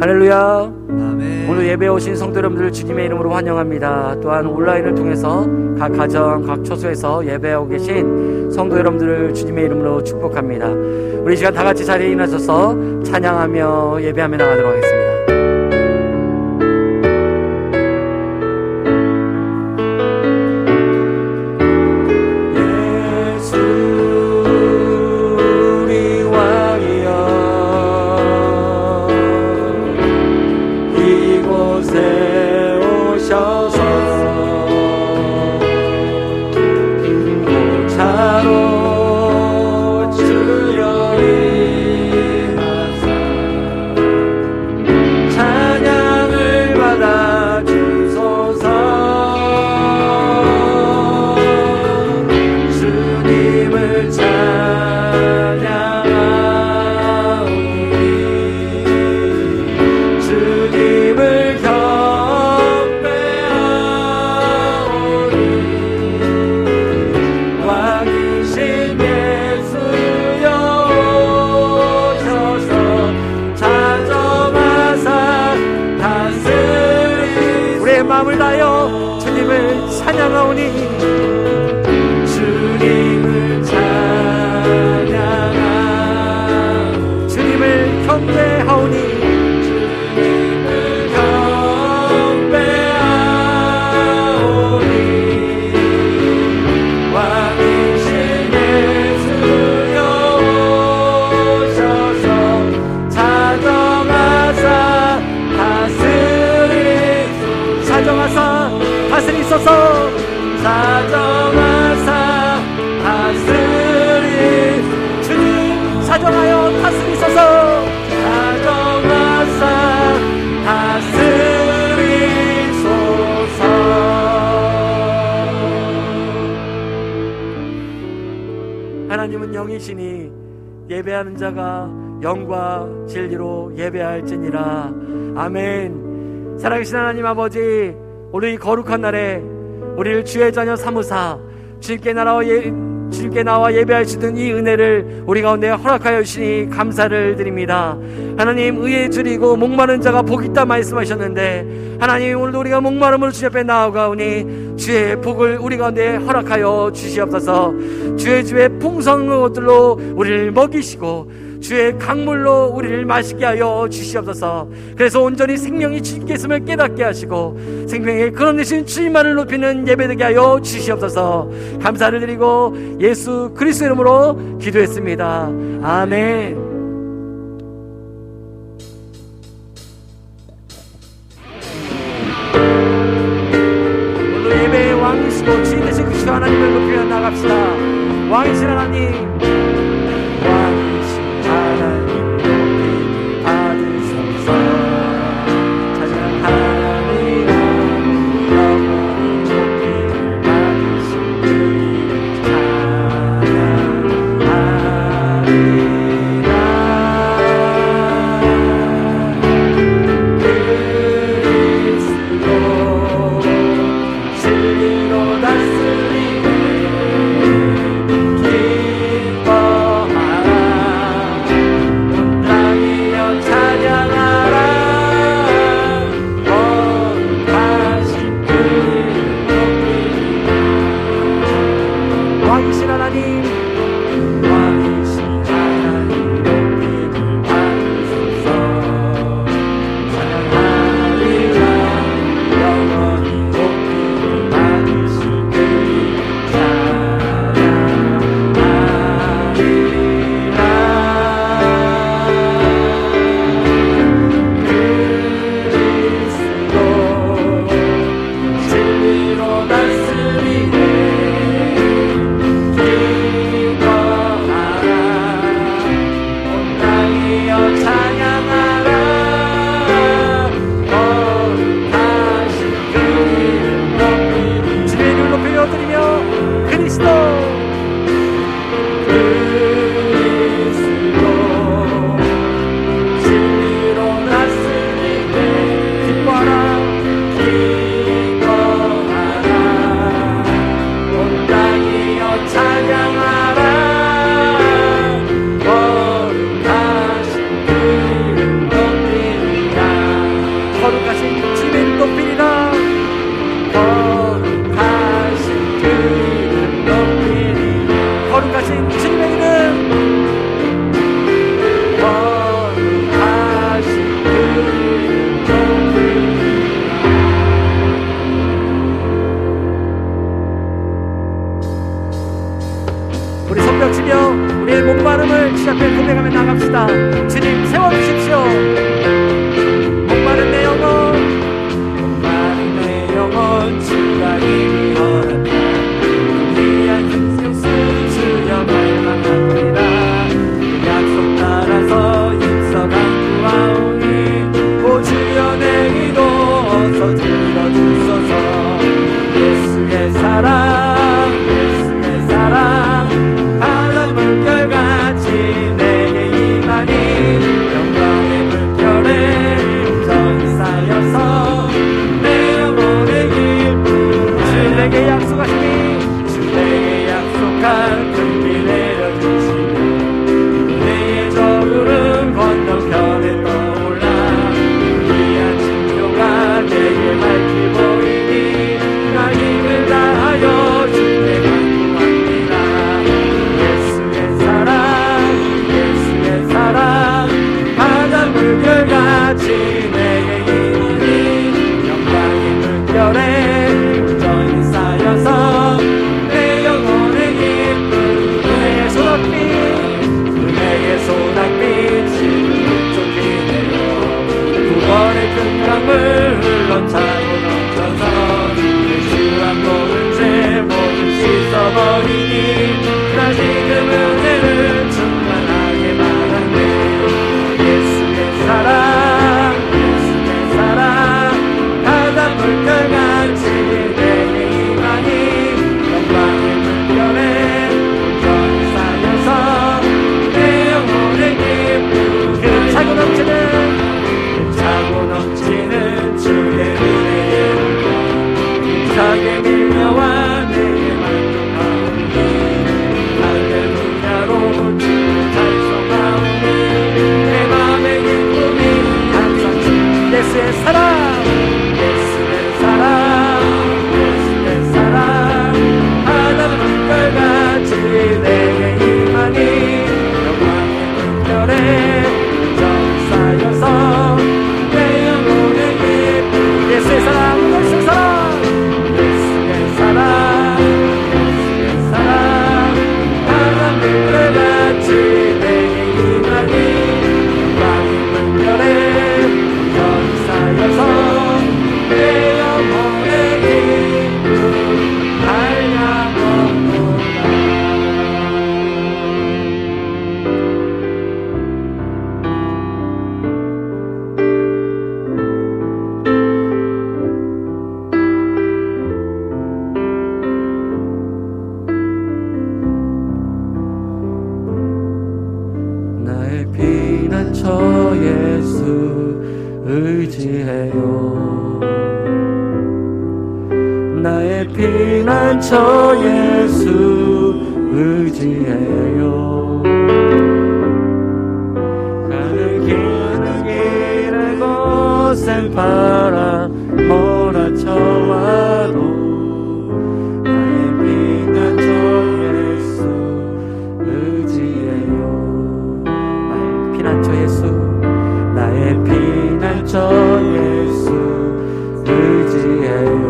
할렐루야. 아멘. 오늘 예배에 오신 성도 여러분들 주님의 이름으로 환영합니다. 또한 온라인을 통해서 각 가정, 각 처소에서 예배하고 계신 성도 여러분들을 주님의 이름으로 축복합니다. 우리 이 시간 다 같이 자리에 일어나셔서 찬양하며 예배하며 나가도록 하겠습니다. 마음을 다하여 주님을 찬양하오니 주님을 찬양하오니 주님을 경배하오니 주님을 경배하오니 왕이신 예수여 오셔서 자정하사 다스리소서 사정하사 다스리 주님 사정하여 다스리소서 사정하사 다스리소서. 하나님은 영이시니 예배하는 자가 영과 진리로 예배할지니라. 아멘. 살아계신 하나님 아버지, 오늘 이 거룩한 날에 우리를 주의 자녀 삼으사 주님께 나와 예배할 수 있는 이 은혜를 우리 가운데 허락하여 주시니 감사를 드립니다. 하나님, 의에 줄이고 목마른 자가 복이 있다 말씀하셨는데, 하나님 오늘도 우리가 목마름으로 주 앞에 나아가오니 주의 복을 우리 가운데 허락하여 주시옵소서. 주의 집에 풍성한 것들로 우리를 먹이시고 주의 강물로 우리를 마시게 하여 주시옵소서. 그래서 온전히 생명이 주님께 있음을 깨닫게 하시고 생명의 근원 되신 주님만을 높이는 예배되게 하여 주시옵소서. 감사를 드리고 예수 그리스도 이름으로 기도했습니다. 아멘. 오늘 예배의 왕이시고 주인 되신 그 하나님을 높이며 나갑시다. 왕이신 하나님, 진리로 다스리네 은별의 큰 강물 흘러차고 넘쳐서 예수와 모든 죄 모두 씻어버리니 나 지금 은혜를 충만하게 받았네. 예수의 사랑 예수의 사랑 바다 물결같이 내게 임하니 영광의 물결에 온전히 쌓여서 내 영혼의 기쁨 그 차고 넘치는 주의 은혜의 물결 자게 밀려와 내게 만족하오니 할렐루야로 주를 찬송하오니 내 맘의 기쁨이 항상 주 예수의 사랑 예수의 사랑 예수의 사랑 바다 물결같이 내게 임하니 영광의 물결에 온전히 쌓여서 내 영혼의 기쁨 예수의 사랑 예수의 사랑 예수의 사랑 예수의 사랑 바다 물결같이 내게 임하니 영광의 물결에 온전히 쌓여서 내 영혼의 기쁨 달려오노라. 나의 피난처 예수 의지해요. 나의 피난처 예수 의지해요. 가는 길에 곳엔 바람 몰아쳐와도 나의 피난처 예수 의지해요. 나의 피난처 예수 나의 피난처 예수 의지해요.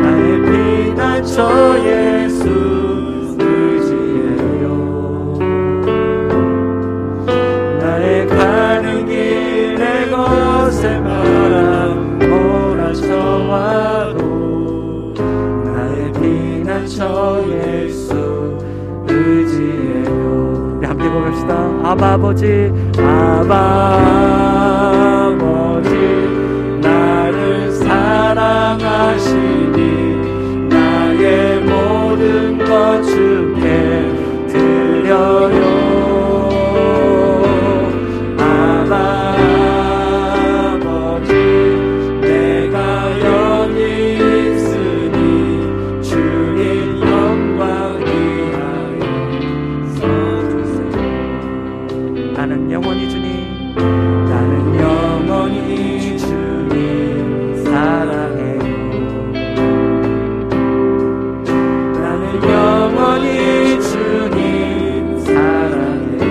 나의 피난처 예수 의지해요. 나의 가는 길에 곳에 바람 몰아쳐와도 나의 피난처 예수 의지해요. 우리 함께 고백합시다. 아바 아버지 아바 아버지 나를 사랑하시니 나의 모든 것 주께 드려요. 아바 아버지 내가 여기 있으니 주님 영광 위하여 써주세요. 나는 영원히 주님 나는 영원히 주님 사랑해요. 나는 영원히 주님 사랑해요.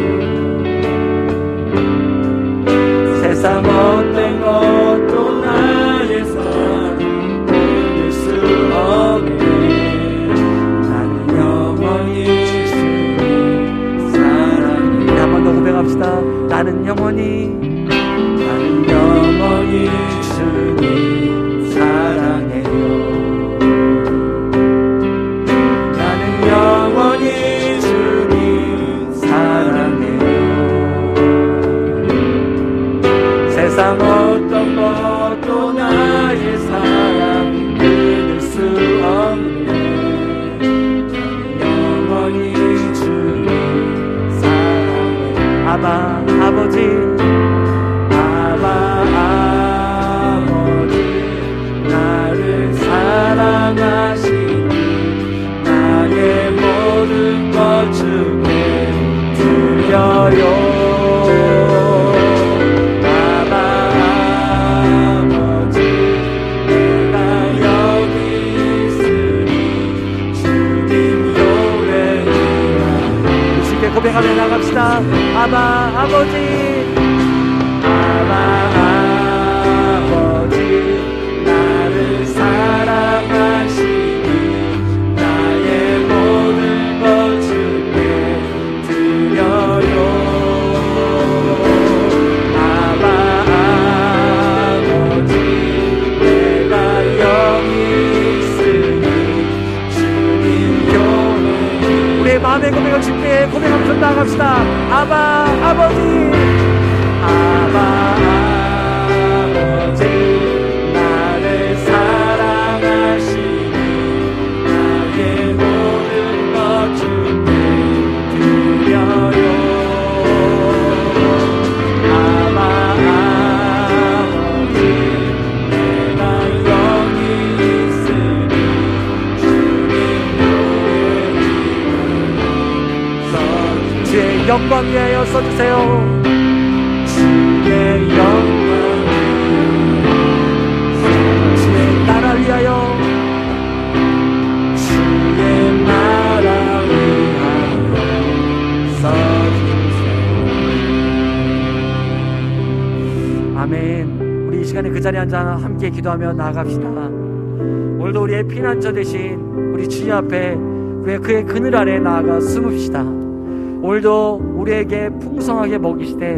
세상 어떤 것도 나의 사랑 끊을 수 없네. 나는 영원히 주님 사랑해요. 한 번 더 고백합시다. 나는 영원히 주님 사랑해요. 나는 영원히 주님 사랑해요. 세상 어떤 것도 나의 사랑 끊을 수 없네. 나는 영원히 주님 사랑해요. 아바 아버지 아바 나갑시다. 아바 아버지, 아바 아버지, 나를 사랑하시니 나의 모든 것 주께 드려요. 아바 아버지, 내가 여기 있으니 주님 주의 영광 위하여 써주세요. 주의 영광, 주의 나라 위하여, 주의 나라 위하여 써주세요. 아멘. 우리 이 시간에 그 자리에 앉아 함께 기도하며 나아갑시다. 오늘도 우리의 피난처 되신 우리 주님 앞에 그의 그늘 아래 나아가 숨읍시다. 오늘도 우리에게 풍성하게 먹이시되,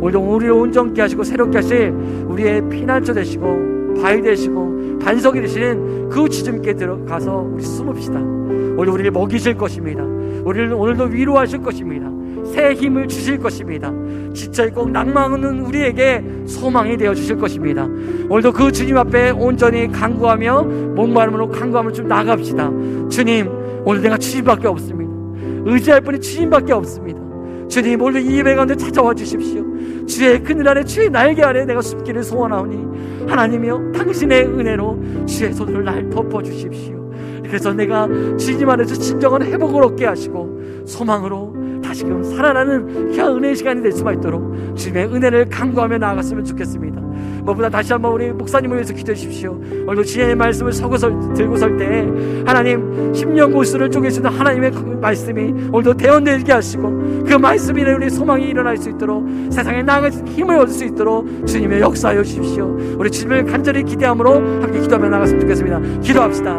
오늘도 우리를 온전케 하시고 새롭게 하실 우리의 피난처 되시고 바위 되시고 반석이 되시는 그 주님께 들어가서 우리 숨읍시다. 오늘 우리를 먹이실 것입니다. 우리를 오늘도 위로하실 것입니다. 새 힘을 주실 것입니다. 지쳐있고 낭망하는 우리에게 소망이 되어주실 것입니다. 오늘도 그 주님 앞에 온전히 간구하며 목마름으로 간구하며 좀 나갑시다. 주님, 오늘 내가 주님밖에 없습니다. 의지할 분이 주님밖에 없습니다. 주님, 오늘 이 예배 가운데 찾아와 주십시오. 주의 그늘 아래, 주의 날개 아래 내가 숨기를 소원하오니 하나님이여, 당신의 은혜로 주의 손으로 날 덮어주십시오. 그래서 내가 주님 안에서 진정한 회복을 얻게 하시고 소망으로 다시금 살아나는 귀한 은혜의 시간이 될 수가 있도록 주님의 은혜를 간구하며 나아갔으면 좋겠습니다. 무엇보다 다시 한번 우리 목사님을 위해서 기도해 주십시오. 오늘도 주의 말씀을 들고 설 때 하나님 십년고수를 쪼개시는 하나님의 그 말씀이 오늘도 대언되게 하시고 그 말씀 이래 우리 소망이 일어날 수 있도록 세상에 나아갈 힘을 얻을 수 있도록 주님의 역사하여 주십시오. 우리 주님을 간절히 기대함으로 함께 기도하며 나아갔으면 좋겠습니다. 기도합시다.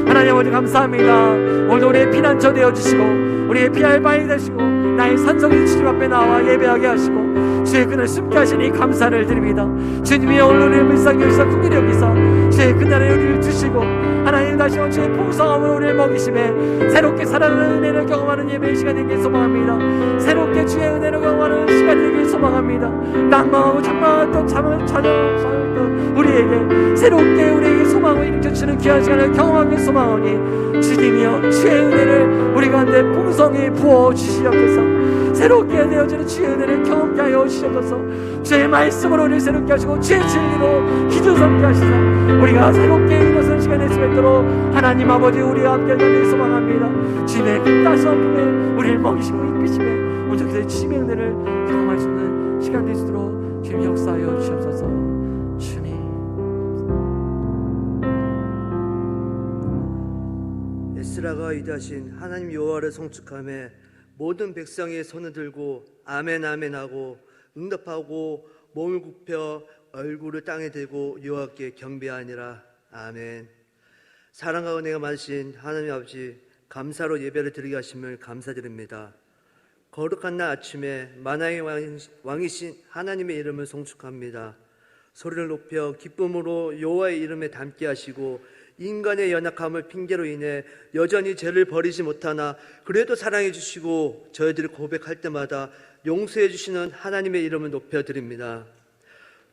하나님 아버지 감사합니다. 오늘도 우리의 피난처 되어주시고 우리의 피할 바위 되시고 나의 산성인 주님 앞에 나와 예배하게 하시고 주의 그날 숨게 하시니 감사를 드립니다. 주님이 오늘 우리를 불쌍히 여기사 긍휼히 여기사 주의 그날에 우리를 주시고 하나님 다시 한번 주의 풍성함으로 우리를 먹이심에 새롭게 살아나는 은혜를 경험하는 예배의 시간이 되길 소망합니다. 새롭게 주의 은혜를 경험하는 시간이 되길 소망합니다. 낭망하고 장망하던 찬양하던 우리에게 새롭게 우리에게 소망을 일으켜주시는 귀한 시간을 경험하길 소망하니 주님이여, 주의 은혜를 우리 가운데 풍성히 부어주시옵소서. 새롭게 되어지는 주의 은혜를 경험케 하여 주시옵소서. 주의 말씀으로 우리를 새롭게 하시고 주의 진리로 기준 삼게 하시사 우리가 새롭게 일어서는 시간이 될 수 있도록 하나님 아버지 우리와 함께 하길 소망합니다. 주님의 그 따스한 품에 우리를 먹이시고 이끄심에 온전히 주님의 은혜를 경험할 수 있는 시간 될 수 있도록 주님 역사하여 주시옵소서. 주님, 에스라가 위대하신 하나님 여호와를 송축하며 모든 백성의 손을 들고 아멘 아멘 하고 응답하고 몸을 굽혀 얼굴을 땅에 대고 여호와께 경배하니라. 아멘. 사랑과 은혜가 많으신 하나님 아버지, 감사로 예배를 드리게 하심을 감사드립니다. 거룩한 날 아침에 만왕의 왕이신 하나님의 이름을 송축합니다. 소리를 높여 기쁨으로 여호와의 이름에 담게 하시고 인간의 연약함을 핑계로 인해 여전히 죄를 버리지 못하나 그래도 사랑해 주시고 저희들이 고백할 때마다 용서해 주시는 하나님의 이름을 높여드립니다.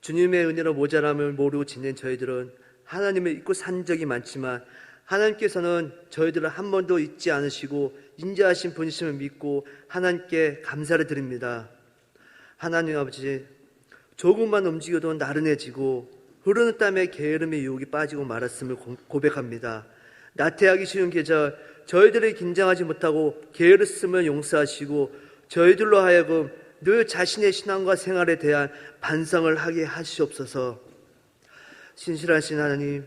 주님의 은혜로 모자람을 모르고 지낸 저희들은 하나님을 잊고 산 적이 많지만 하나님께서는 저희들을 한 번도 잊지 않으시고 인자하신 분이심을 믿고 하나님께 감사를 드립니다. 하나님 아버지, 조금만 움직여도 나른해지고 흐르는 땀에 게으름의 유혹이 빠지고 말았음을 고백합니다. 나태하기 쉬운 계절, 저희들이 긴장하지 못하고 게으르음을 용서하시고 저희들로 하여금 늘 자신의 신앙과 생활에 대한 반성을 하게 하시옵소서. 신실하신 하나님,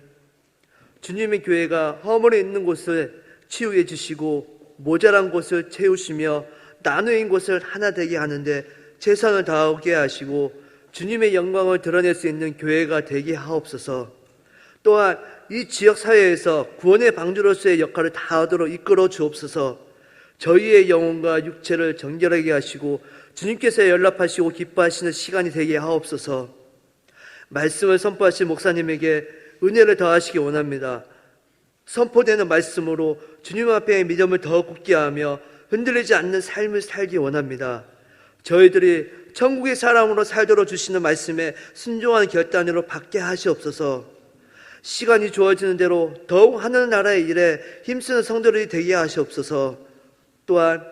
주님의 교회가 허물에 있는 곳을 치유해 주시고 모자란 곳을 채우시며 나누인 곳을 하나 되게 하는데 최선을 다하게 하시고 주님의 영광을 드러낼 수 있는 교회가 되게 하옵소서. 또한 이 지역 사회에서 구원의 방주로서의 역할을 다하도록 이끌어 주옵소서. 저희의 영혼과 육체를 정결하게 하시고 주님께서 연락하시고 기뻐하시는 시간이 되게 하옵소서. 말씀을 선포하신 목사님에게 은혜를 더하시기 원합니다. 선포되는 말씀으로 주님 앞에 믿음을 더 굳게 하며 흔들리지 않는 삶을 살기 원합니다. 저희들이 천국의 사람으로 살도록 주시는 말씀에 순종하는 결단으로 받게 하시옵소서. 시간이 주어지는 대로 더욱 하늘나라의 일에 힘쓰는 성도들이 되게 하시옵소서. 또한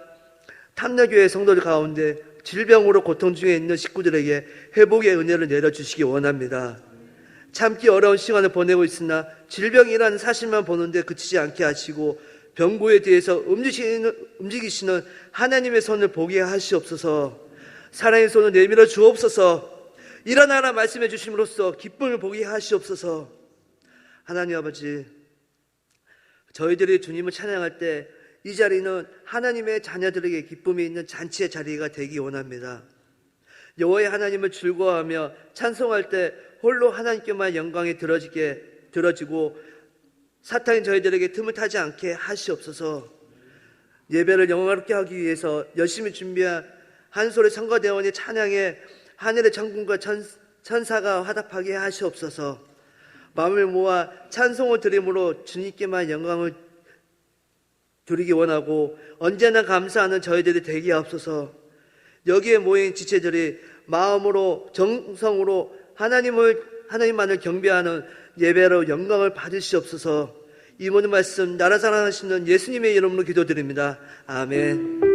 탐내교회 성도들 가운데 질병으로 고통 중에 있는 식구들에게 회복의 은혜를 내려주시기 원합니다. 참기 어려운 시간을 보내고 있으나 질병이라는 사실만 보는데 그치지 않게 하시고 병고에 대해서 움직이시는 하나님의 손을 보게 하시옵소서. 사랑의 손을 내밀어 주옵소서. 일어나라 말씀해 주심으로써 기쁨을 보게 하시옵소서. 하나님 아버지, 저희들이 주님을 찬양할 때 이 자리는 하나님의 자녀들에게 기쁨이 있는 잔치의 자리가 되기 원합니다. 여호와의 하나님을 즐거워하며 찬송할 때 홀로 하나님께만 영광이 들어지고 사탄이 저희들에게 틈을 타지 않게 하시옵소서. 예배를 영광롭게 하기 위해서 열심히 준비한 한솔의 성가대원의 찬양에 하늘의 천군과 천사가 화답하게 하시옵소서. 마음을 모아 찬송을 드림으로 주님께만 영광을 드리기 원하고 언제나 감사하는 저희들이 되게 하옵소서. 여기에 모인 지체들이 마음으로 정성으로 하나님만을 경배하는 예배로 영광을 받으시옵소서. 이 모든 말씀 나라 사랑하시는 예수님의 이름으로 기도드립니다. 아멘.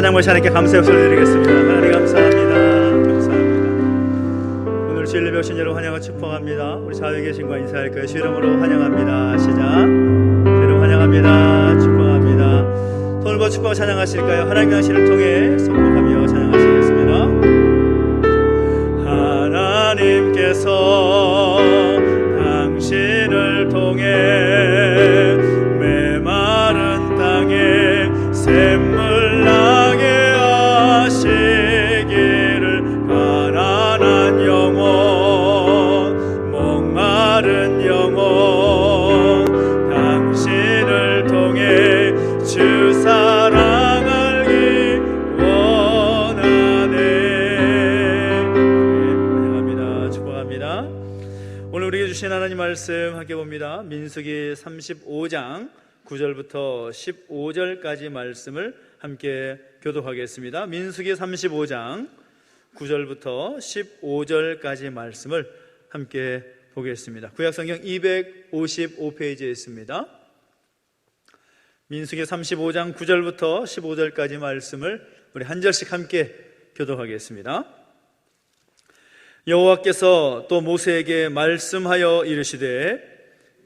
찬양을 하나님께 감사의 박수를 드리겠습니다. 하나님 감사합니다. 감사합니다. 오늘 주일 예배 오신 여러분 환영을 축복합니다. 우리 좌우에 계신 거 인사할까요? 주 이름으로 환영합니다. 시작. 주 이름 환영합니다. 축복합니다. 손을 버 축복하고 찬양하실까요? 하나님 당신을 통해 선포하며 찬양하시겠습니다. 하나님께서 당신을 통해 메마른 땅에 샘물 나게 하시기를 가난한 영혼 목마른 영혼 당신을 통해 주 사랑 알기 원하네. 환영합니다. 축복합니다. 오늘 우리에게 주신 하나님 말씀 함께 봅니다. 민수기 35장 9절부터 15절까지 말씀을 함께 교독하겠습니다. 민수기 35장 9절부터 15절까지 말씀을 함께 보겠습니다. 구약성경 255페이지에 있습니다. 민수기 35장 9절부터 15절까지 말씀을 우리 한 절씩 함께 교독하겠습니다. 여호와께서 또 모세에게 말씀하여 이르시되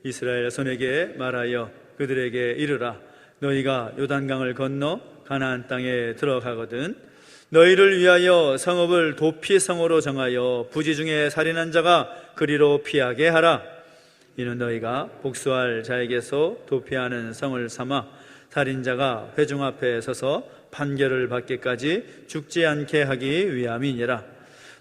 이스라엘 손에게 말하여 그들에게 이르라. 너희가 요단강을 건너 가나안 땅에 들어가거든 너희를 위하여 성읍을 도피성으로 정하여 부지 중에 살인한 자가 그리로 피하게 하라. 이는 너희가 복수할 자에게서 도피하는 성을 삼아 살인자가 회중 앞에 서서 판결을 받기까지 죽지 않게 하기 위함이니라.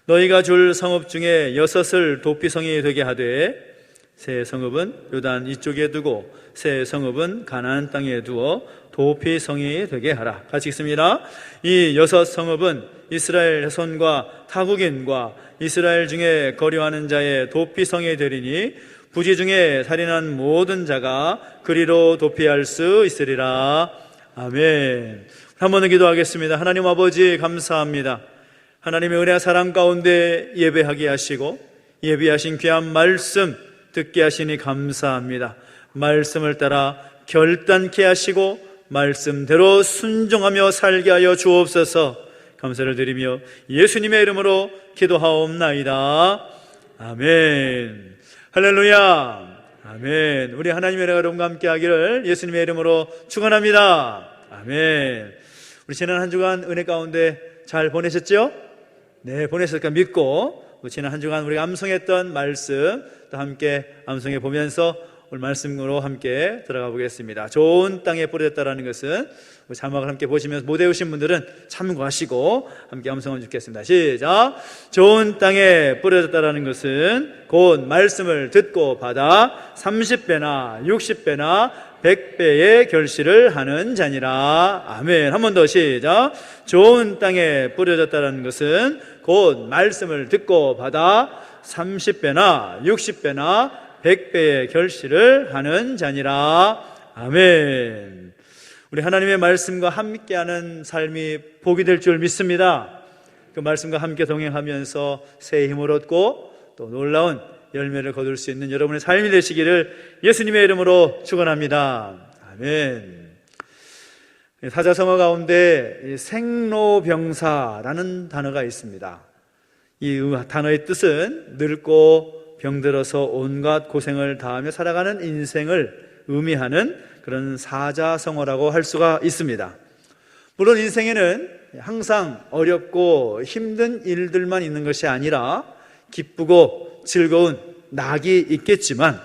너희가 줄 성읍 중에 6을 도피성이 되게 하되 새 성읍은 요단 이쪽에 두고 새 성읍은 가나안 땅에 두어 도피성이 되게 하라. 같이 읽습니다. 이 6 성읍은 이스라엘 자손과 타국인과 이스라엘 중에 거류하는 자의 도피성이 되리니 부지 중에 살인한 모든 자가 그리로 도피할 수 있으리라. 아멘. 한 번 더 기도하겠습니다. 하나님 아버지 감사합니다. 하나님의 은혜와 사랑 가운데 예배하게 하시고 예비하신 귀한 말씀 듣게 하시니 감사합니다. 말씀을 따라 결단케 하시고 말씀대로 순종하며 살게 하여 주옵소서. 감사를 드리며 예수님의 이름으로 기도하옵나이다. 아멘. 할렐루야. 아멘. 우리 하나님의 은혜가 여러분과 함께 하기를 예수님의 이름으로 축원합니다. 아멘. 우리 지난 한 주간 은혜 가운데 잘 보내셨죠? 네, 보내셨을까 믿고 지난 한 주간 우리가 암송했던 말씀 또 함께 암송해 보면서 오늘 말씀으로 함께 들어가 보겠습니다. 좋은 땅에 뿌려졌다라는 것은 자막을 함께 보시면서 못 외우신 분들은 참고하시고 함께 암송하면 좋겠습니다. 시작. 좋은 땅에 뿌려졌다라는 것은 곧 말씀을 듣고 받아 30배나 60배나 100배의 결실을 하는 자니라. 아멘. 한 번 더 시작. 좋은 땅에 뿌려졌다는 것은 곧 말씀을 듣고 받아 30배나 60배나 100배의 결실을 하는 자니라. 아멘. 우리 하나님의 말씀과 함께하는 삶이 복이 될 줄 믿습니다. 그 말씀과 함께 동행하면서 새 힘을 얻고 또 놀라운 열매를 거둘 수 있는 여러분의 삶이 되시기를 예수님의 이름으로 축원합니다. 아멘. 사자성어 가운데 생로병사라는 단어가 있습니다. 이 단어의 뜻은 늙고 병들어서 온갖 고생을 다하며 살아가는 인생을 의미하는 그런 사자성어라고 할 수가 있습니다. 물론 인생에는 항상 어렵고 힘든 일들만 있는 것이 아니라 기쁘고 즐거운 낙이 있겠지만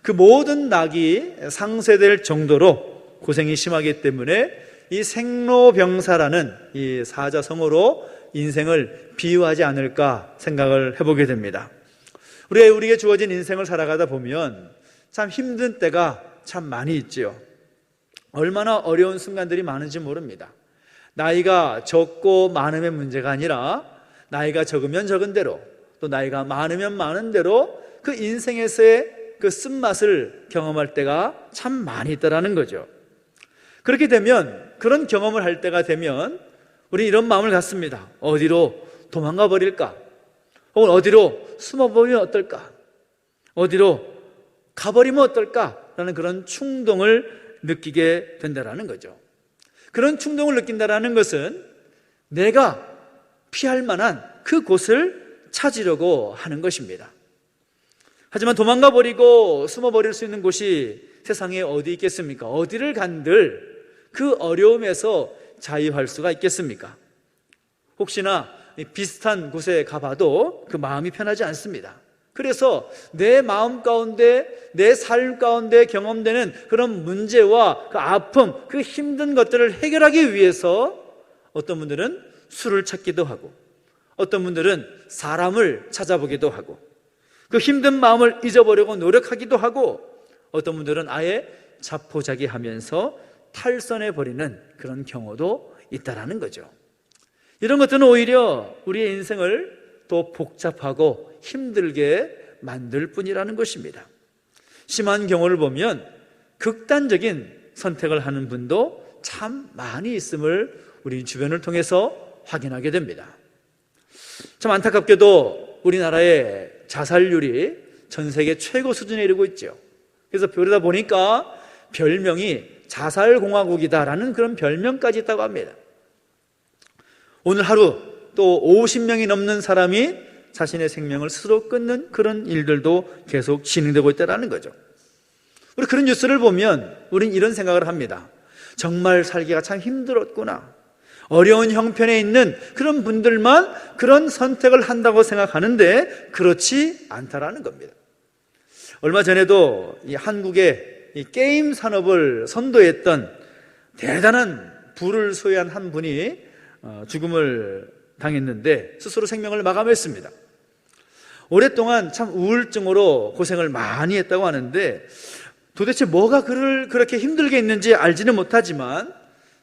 그 모든 낙이 상쇄될 정도로 고생이 심하기 때문에 이 생로병사라는 이 사자성어로 인생을 비유하지 않을까 생각을 해보게 됩니다. 우리에게 주어진 인생을 살아가다 보면 참 힘든 때가 참 많이 있지요. 얼마나 어려운 순간들이 많은지 모릅니다. 나이가 적고 많음의 문제가 아니라 나이가 적으면 적은 대로 또 나이가 많으면 많은 대로 그 인생에서의 그 쓴맛을 경험할 때가 참 많이 있다라는 거죠. 그렇게 되면 그런 경험을 할 때가 되면 우리 이런 마음을 갖습니다. 어디로 도망가 버릴까? 혹은 어디로 숨어버리면 어떨까? 어디로 가버리면 어떨까? 라는 그런 충동을 느끼게 된다라는 거죠. 그런 충동을 느낀다라는 것은 내가 피할 만한 그 곳을 찾으려고 하는 것입니다. 하지만 도망가 버리고 숨어 버릴 수 있는 곳이 세상에 어디 있겠습니까? 어디를 간들 그 어려움에서 자유할 수가 있겠습니까? 혹시나 비슷한 곳에 가봐도 그 마음이 편하지 않습니다. 그래서 내 마음 가운데, 내 삶 가운데 경험되는 그런 문제와 그 아픔, 그 힘든 것들을 해결하기 위해서 어떤 분들은 술을 찾기도 하고, 어떤 분들은 사람을 찾아보기도 하고, 그 힘든 마음을 잊어보려고 노력하기도 하고, 어떤 분들은 아예 자포자기하면서 탈선해버리는 그런 경우도 있다라는 거죠. 이런 것들은 오히려 우리의 인생을 더 복잡하고 힘들게 만들 뿐이라는 것입니다. 심한 경우를 보면 극단적인 선택을 하는 분도 참 많이 있음을 우리 주변을 통해서 확인하게 됩니다. 참 안타깝게도 우리나라의 자살률이 전 세계 최고 수준에 이르고 있죠. 그래서 그러다 보니까 별명이 자살공화국이다라는 그런 별명까지 있다고 합니다. 오늘 하루 또 50명이 넘는 사람이 자신의 생명을 스스로 끊는 그런 일들도 계속 진행되고 있다는 거죠. 우리 그런 뉴스를 보면 우리는 이런 생각을 합니다. 정말 살기가 참 힘들었구나. 어려운 형편에 있는 그런 분들만 그런 선택을 한다고 생각하는데 그렇지 않다라는 겁니다. 얼마 전에도 이 한국의 이 게임 산업을 선도했던 대단한 부를 소유한 한 분이 죽음을 당했는데 스스로 생명을 마감했습니다. 오랫동안 참 우울증으로 고생을 많이 했다고 하는데 도대체 뭐가 그를 그렇게 힘들게 했는지 알지는 못하지만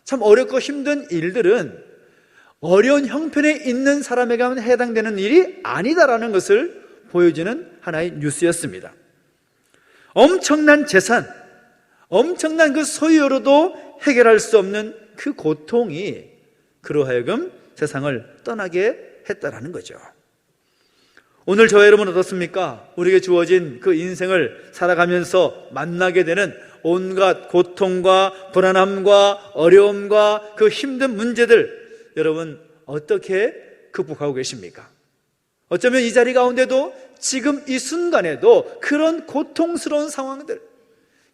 참 어렵고 힘든 일들은 어려운 형편에 있는 사람에게만 해당되는 일이 아니다라는 것을 보여주는 하나의 뉴스였습니다. 엄청난 재산, 엄청난 그 소유로도 해결할 수 없는 그 고통이 그로 하여금 세상을 떠나게 했다라는 거죠. 오늘 저와 여러분 어떻습니까? 우리에게 주어진 그 인생을 살아가면서 만나게 되는 온갖 고통과 불안함과 어려움과 그 힘든 문제들 여러분 어떻게 극복하고 계십니까? 어쩌면 이 자리 가운데도 지금 이 순간에도 그런 고통스러운 상황들,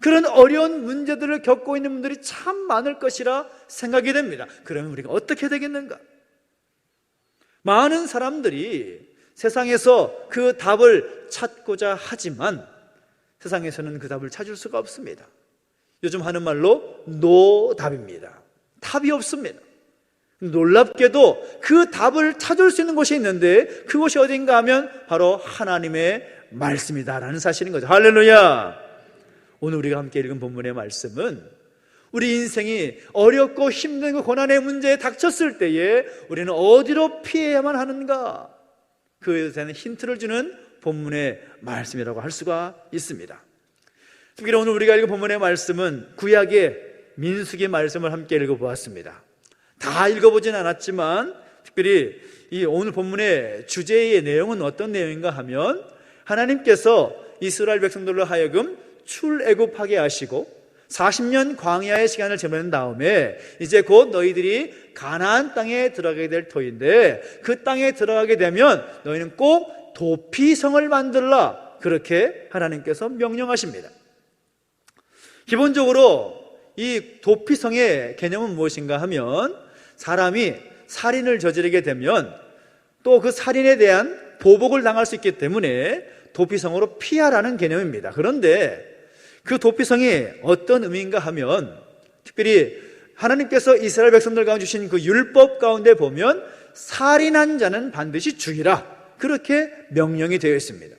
그런 어려운 문제들을 겪고 있는 분들이 참 많을 것이라 생각이 됩니다. 그러면 우리가 어떻게 되겠는가? 많은 사람들이 세상에서 그 답을 찾고자 하지만 세상에서는 그 답을 찾을 수가 없습니다. 요즘 하는 말로 노답입니다. 답이 없습니다. 놀랍게도 그 답을 찾을 수 있는 곳이 있는데 그곳이 어딘가 하면 바로 하나님의 말씀이다라는 사실인 거죠. 할렐루야! 오늘 우리가 함께 읽은 본문의 말씀은 우리 인생이 어렵고 힘든 그 고난의 문제에 닥쳤을 때에 우리는 어디로 피해야만 하는가, 그에 대한 힌트를 주는 본문의 말씀이라고 할 수가 있습니다. 특별히 오늘 우리가 읽은 본문의 말씀은 구약의 민수기 말씀을 함께 읽어보았습니다. 다 읽어보진 않았지만 특별히 이 오늘 본문의 주제의 내용은 어떤 내용인가 하면 하나님께서 이스라엘 백성들로 하여금 출애굽하게 하시고 40년 광야의 시간을 지낸 다음에 이제 곧 너희들이 가나안 땅에 들어가게 될 터인데 그 땅에 들어가게 되면 너희는 꼭 도피성을 만들라, 그렇게 하나님께서 명령하십니다. 기본적으로 이 도피성의 개념은 무엇인가 하면 사람이 살인을 저지르게 되면 또 그 살인에 대한 보복을 당할 수 있기 때문에 도피성으로 피하라는 개념입니다. 그런데 그 도피성이 어떤 의미인가 하면 특별히 하나님께서 이스라엘 백성들 가운데 주신 그 율법 가운데 보면 살인한 자는 반드시 죽이라, 그렇게 명령이 되어 있습니다.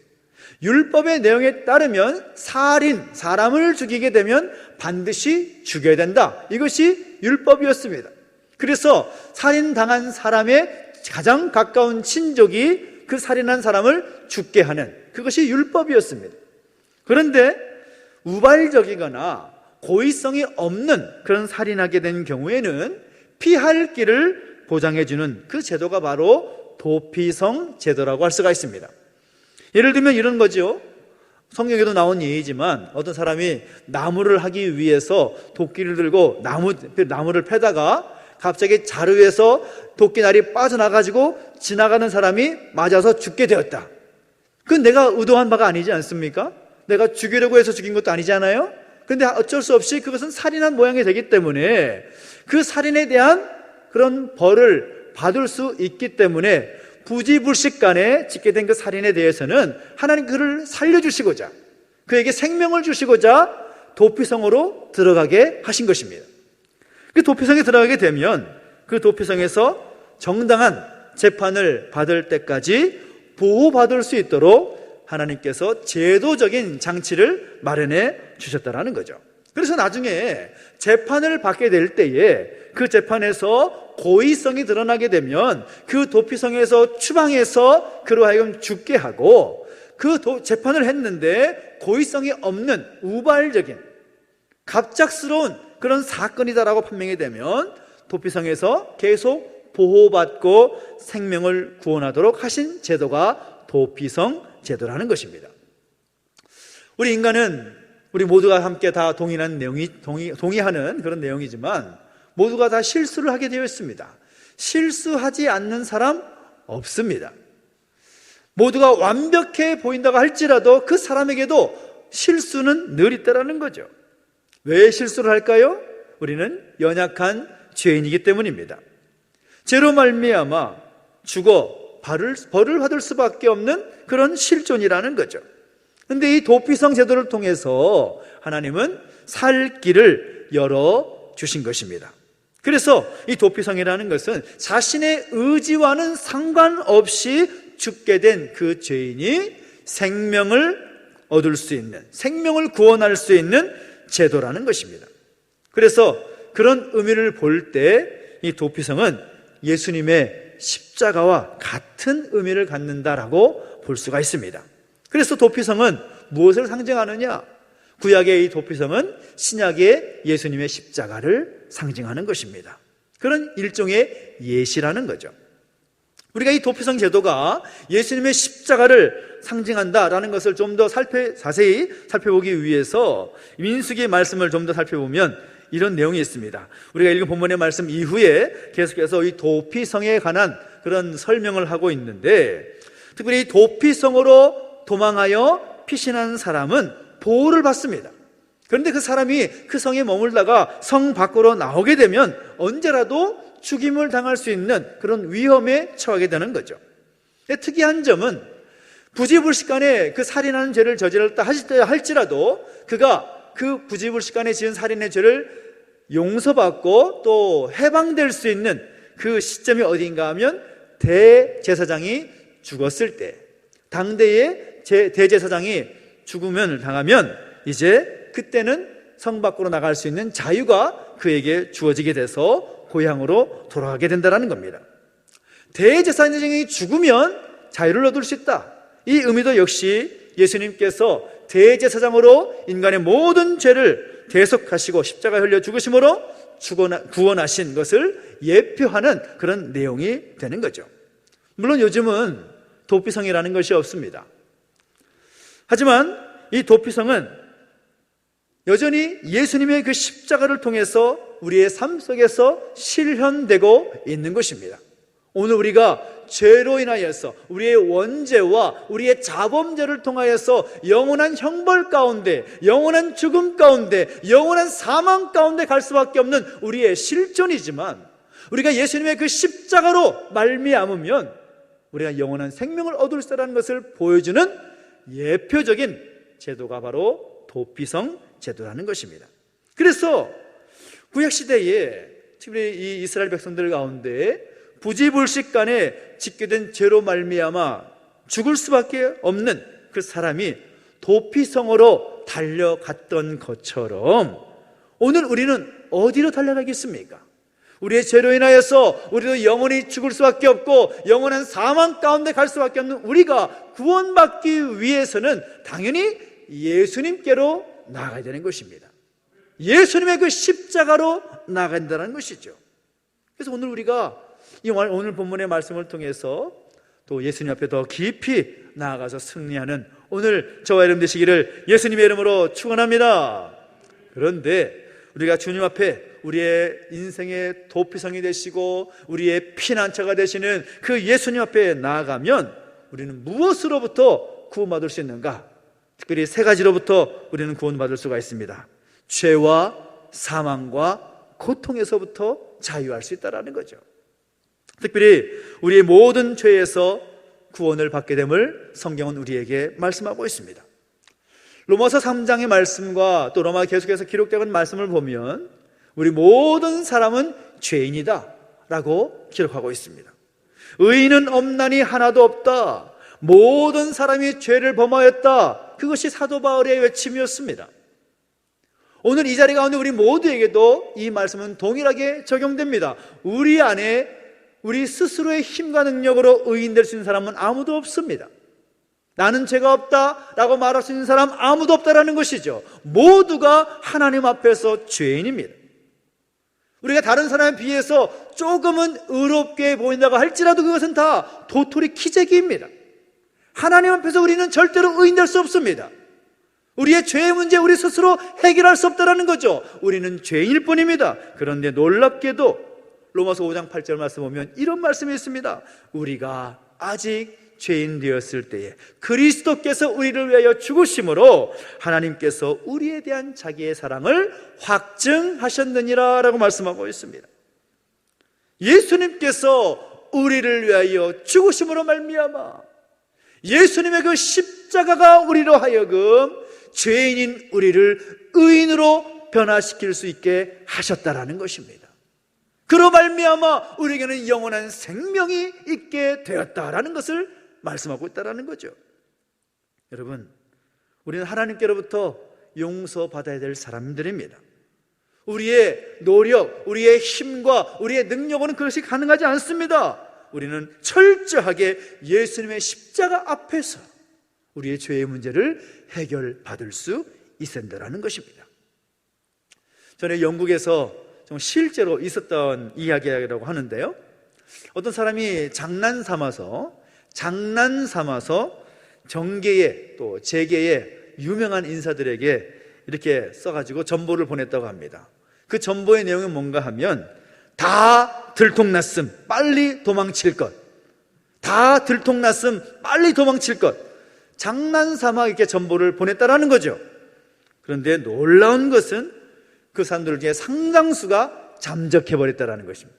율법의 내용에 따르면 살인, 사람을 죽이게 되면 반드시 죽여야 된다, 이것이 율법이었습니다. 그래서 살인당한 사람의 가장 가까운 친족이 그 살인한 사람을 죽게 하는, 그것이 율법이었습니다. 그런데 우발적이거나 고의성이 없는 그런 살인하게 된 경우에는 피할 길을 보장해주는 그 제도가 바로 도피성 제도라고 할 수가 있습니다. 예를 들면 이런 거죠. 성경에도 나온 예이지만 어떤 사람이 나무를 하기 위해서 도끼를 들고 나무를 패다가 갑자기 자루에서 도끼날이 빠져나가지고 지나가는 사람이 맞아서 죽게 되었다. 그건 내가 의도한 바가 아니지 않습니까? 내가 죽이려고 해서 죽인 것도 아니잖아요. 그런데 어쩔 수 없이 그것은 살인한 모양이 되기 때문에 그 살인에 대한 그런 벌을 받을 수 있기 때문에 부지불식간에 짓게 된 그 살인에 대해서는 하나님 그를 살려주시고자, 그에게 생명을 주시고자 도피성으로 들어가게 하신 것입니다. 그 도피성에 들어가게 되면 그 도피성에서 정당한 재판을 받을 때까지 보호받을 수 있도록 하나님께서 제도적인 장치를 마련해 주셨다라는 거죠. 그래서 나중에 재판을 받게 될 때에 그 재판에서 고의성이 드러나게 되면 그 도피성에서 추방해서 그로 하여금 죽게 하고, 그 재판을 했는데 고의성이 없는 우발적인 갑작스러운 그런 사건이다라고 판명이 되면 도피성에서 계속 보호받고 생명을 구원하도록 하신 제도가 도피성 제도라는 것입니다. 우리 인간은 우리 모두가 함께 다 동의하는 그런 내용이지만 모두가 다 실수를 하게 되어 있습니다. 실수하지 않는 사람 없습니다. 모두가 완벽해 보인다고 할지라도 그 사람에게도 실수는 늘 있다라는 거죠. 왜 실수를 할까요? 우리는 연약한 죄인이기 때문입니다. 죄로 말미암아 죽어 벌을 받을 수밖에 없는 그런 실존이라는 거죠. 그런데 이 도피성 제도를 통해서 하나님은 살 길을 열어주신 것입니다. 그래서 이 도피성이라는 것은 자신의 의지와는 상관없이 죽게 된 그 죄인이 생명을 얻을 수 있는, 생명을 구원할 수 있는 제도라는 것입니다. 그래서 그런 의미를 볼 때 이 도피성은 예수님의 십자가와 같은 의미를 갖는다라고 볼 수가 있습니다. 그래서 도피성은 무엇을 상징하느냐? 구약의 이 도피성은 신약의 예수님의 십자가를 상징하는 것입니다. 그런 일종의 예시라는 거죠. 우리가 이 도피성 제도가 예수님의 십자가를 상징한다라는 것을 좀 더 자세히 살펴보기 위해서 민수기의 말씀을 좀 더 살펴보면 이런 내용이 있습니다. 우리가 읽은 본문의 말씀 이후에 계속해서 이 도피성에 관한 그런 설명을 하고 있는데, 특별히 이 도피성으로 도망하여 피신한 사람은 보호를 받습니다. 그런데 그 사람이 그 성에 머물다가 성 밖으로 나오게 되면 언제라도 죽임을 당할 수 있는 그런 위험에 처하게 되는 거죠. 특이한 점은 부지불식간에 그 살인하는 죄를 저질렀다 할지라도 그가 그 부지불식간에 지은 살인의 죄를 용서받고 또 해방될 수 있는 그 시점이 어디인가 하면 대제사장이 죽었을 때, 당대의 대제사장이 죽음을 당하면 이제 그때는 성 밖으로 나갈 수 있는 자유가 그에게 주어지게 돼서 고향으로 돌아가게 된다는 겁니다. 대제사장이 죽으면 자유를 얻을 수 있다. 이 의미도 역시 예수님께서 대제사장으로 인간의 모든 죄를 대속하시고 십자가에 흘려 죽으심으로 구원하신 것을 예표하는 그런 내용이 되는 거죠. 물론 요즘은 도피성이라는 것이 없습니다. 하지만 이 도피성은 여전히 예수님의 그 십자가를 통해서 우리의 삶 속에서 실현되고 있는 것입니다. 오늘 우리가 죄로 인하여서 우리의 원죄와 우리의 자범죄를 통하여서 영원한 형벌 가운데, 영원한 죽음 가운데, 영원한 사망 가운데 갈 수밖에 없는 우리의 실존이지만, 우리가 예수님의 그 십자가로 말미암으면 우리가 영원한 생명을 얻을 수 있다는 것을 보여주는 예표적인 제도가 바로 도피성 제도라는 것입니다. 그래서 구약시대에 특별히 이 이스라엘 백성들 가운데 부지불식간에 짓게 된 죄로 말미암아 죽을 수밖에 없는 그 사람이 도피성으로 달려갔던 것처럼 오늘 우리는 어디로 달려가겠습니까? 우리의 죄로 인하여서 우리도 영원히 죽을 수밖에 없고 영원한 사망 가운데 갈 수밖에 없는 우리가 구원받기 위해서는 당연히 예수님께로 나아가야 되는 것입니다. 예수님의 그 십자가로 나아간다는 것이죠. 그래서 오늘 우리가 오늘 본문의 말씀을 통해서 또 예수님 앞에 더 깊이 나아가서 승리하는 오늘 저와 여러분 되시기를 예수님의 이름으로 축원합니다. 그런데 우리가 주님 앞에 우리의 인생의 도피성이 되시고 우리의 피난처가 되시는 그 예수님 앞에 나아가면 우리는 무엇으로부터 구원받을 수 있는가? 특별히 세 가지로부터 우리는 구원받을 수가 있습니다. 죄와 사망과 고통에서부터 자유할 수 있다는 거죠. 특별히 우리의 모든 죄에서 구원을 받게 됨을 성경은 우리에게 말씀하고 있습니다. 로마서 3장의 말씀과 또 로마 계속해서 기록되는 말씀을 보면 우리 모든 사람은 죄인이다 라고 기록하고 있습니다. 의인은 없나니 하나도 없다. 모든 사람이 죄를 범하였다. 그것이 사도 바울의 외침이었습니다. 오늘 이 자리 가운데 우리 모두에게도 이 말씀은 동일하게 적용됩니다. 우리 안에 우리 스스로의 힘과 능력으로 의인 될 수 있는 사람은 아무도 없습니다. 나는 죄가 없다라고 말할 수 있는 사람 아무도 없다라는 것이죠. 모두가 하나님 앞에서 죄인입니다. 우리가 다른 사람에 비해서 조금은 의롭게 보인다고 할지라도 그것은 다 도토리 키재기입니다. 하나님 앞에서 우리는 절대로 의인 될 수 없습니다. 우리의 죄의 문제 우리 스스로 해결할 수 없다는 거죠. 우리는 죄인일 뿐입니다. 그런데 놀랍게도 로마서 5장 8절 말씀 보면 이런 말씀이 있습니다. 우리가 아직 죄인 되었을 때에 그리스도께서 우리를 위하여 죽으심으로 하나님께서 우리에 대한 자기의 사랑을 확증하셨느니라 라고 말씀하고 있습니다. 예수님께서 우리를 위하여 죽으심으로 말미암아 예수님의 그 십자가가 우리로 하여금 죄인인 우리를 의인으로 변화시킬 수 있게 하셨다라는 것입니다. 그로 말미암아 우리에게는 영원한 생명이 있게 되었다라는 것을 말씀하고 있다라는 거죠. 여러분, 우리는 하나님께로부터 용서받아야 될 사람들입니다. 우리의 노력, 우리의 힘과 우리의 능력으로는 그것이 가능하지 않습니다. 우리는 철저하게 예수님의 십자가 앞에서 우리의 죄의 문제를 해결받을 수 있어야 된다는 것입니다. 전에 영국에서 좀 실제로 있었던 이야기라고 하는데요, 어떤 사람이 장난 삼아서 정계에 또 재계에 유명한 인사들에게 이렇게 써가지고 전보를 보냈다고 합니다. 그 전보의 내용은 뭔가 하면 다 들통났음 빨리 도망칠 것, 다 들통났음 빨리 도망칠 것, 장난삼아 이렇게 전보를 보냈다라는 거죠. 그런데 놀라운 것은 그 사람들 중에 상당수가 잠적해버렸다라는 것입니다.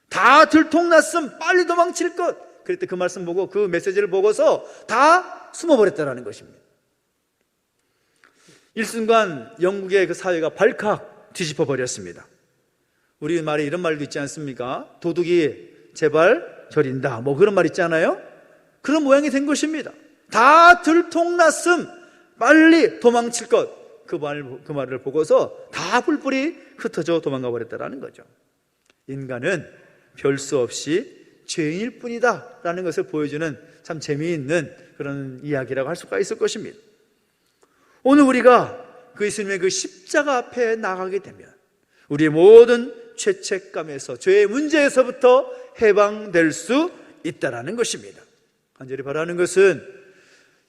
다 들통났음 빨리 도망칠 것. 그랬더니 그 말씀 보고 그 메시지를 보고서 다 숨어버렸다라는 것입니다. 일순간 영국의 그 사회가 발칵 뒤집어 버렸습니다. 우리 말에 이런 말도 있지 않습니까? 도둑이 제발 저린다, 뭐 그런 말 있잖아요. 그런 모양이 된 것입니다. 다 들통났음 빨리 도망칠 것. 그 말을 보고서 다 뿔뿔이 흩어져 도망가 버렸다라는 거죠. 인간은 별 수 없이 죄인일 뿐이다 라는 것을 보여주는 참 재미있는 그런 이야기라고 할 수가 있을 것입니다. 오늘 우리가 그 예수님의 그 십자가 앞에 나가게 되면 우리의 모든 죄책감에서, 죄의 문제에서부터 해방될 수 있다라는 것입니다. 간절히 바라는 것은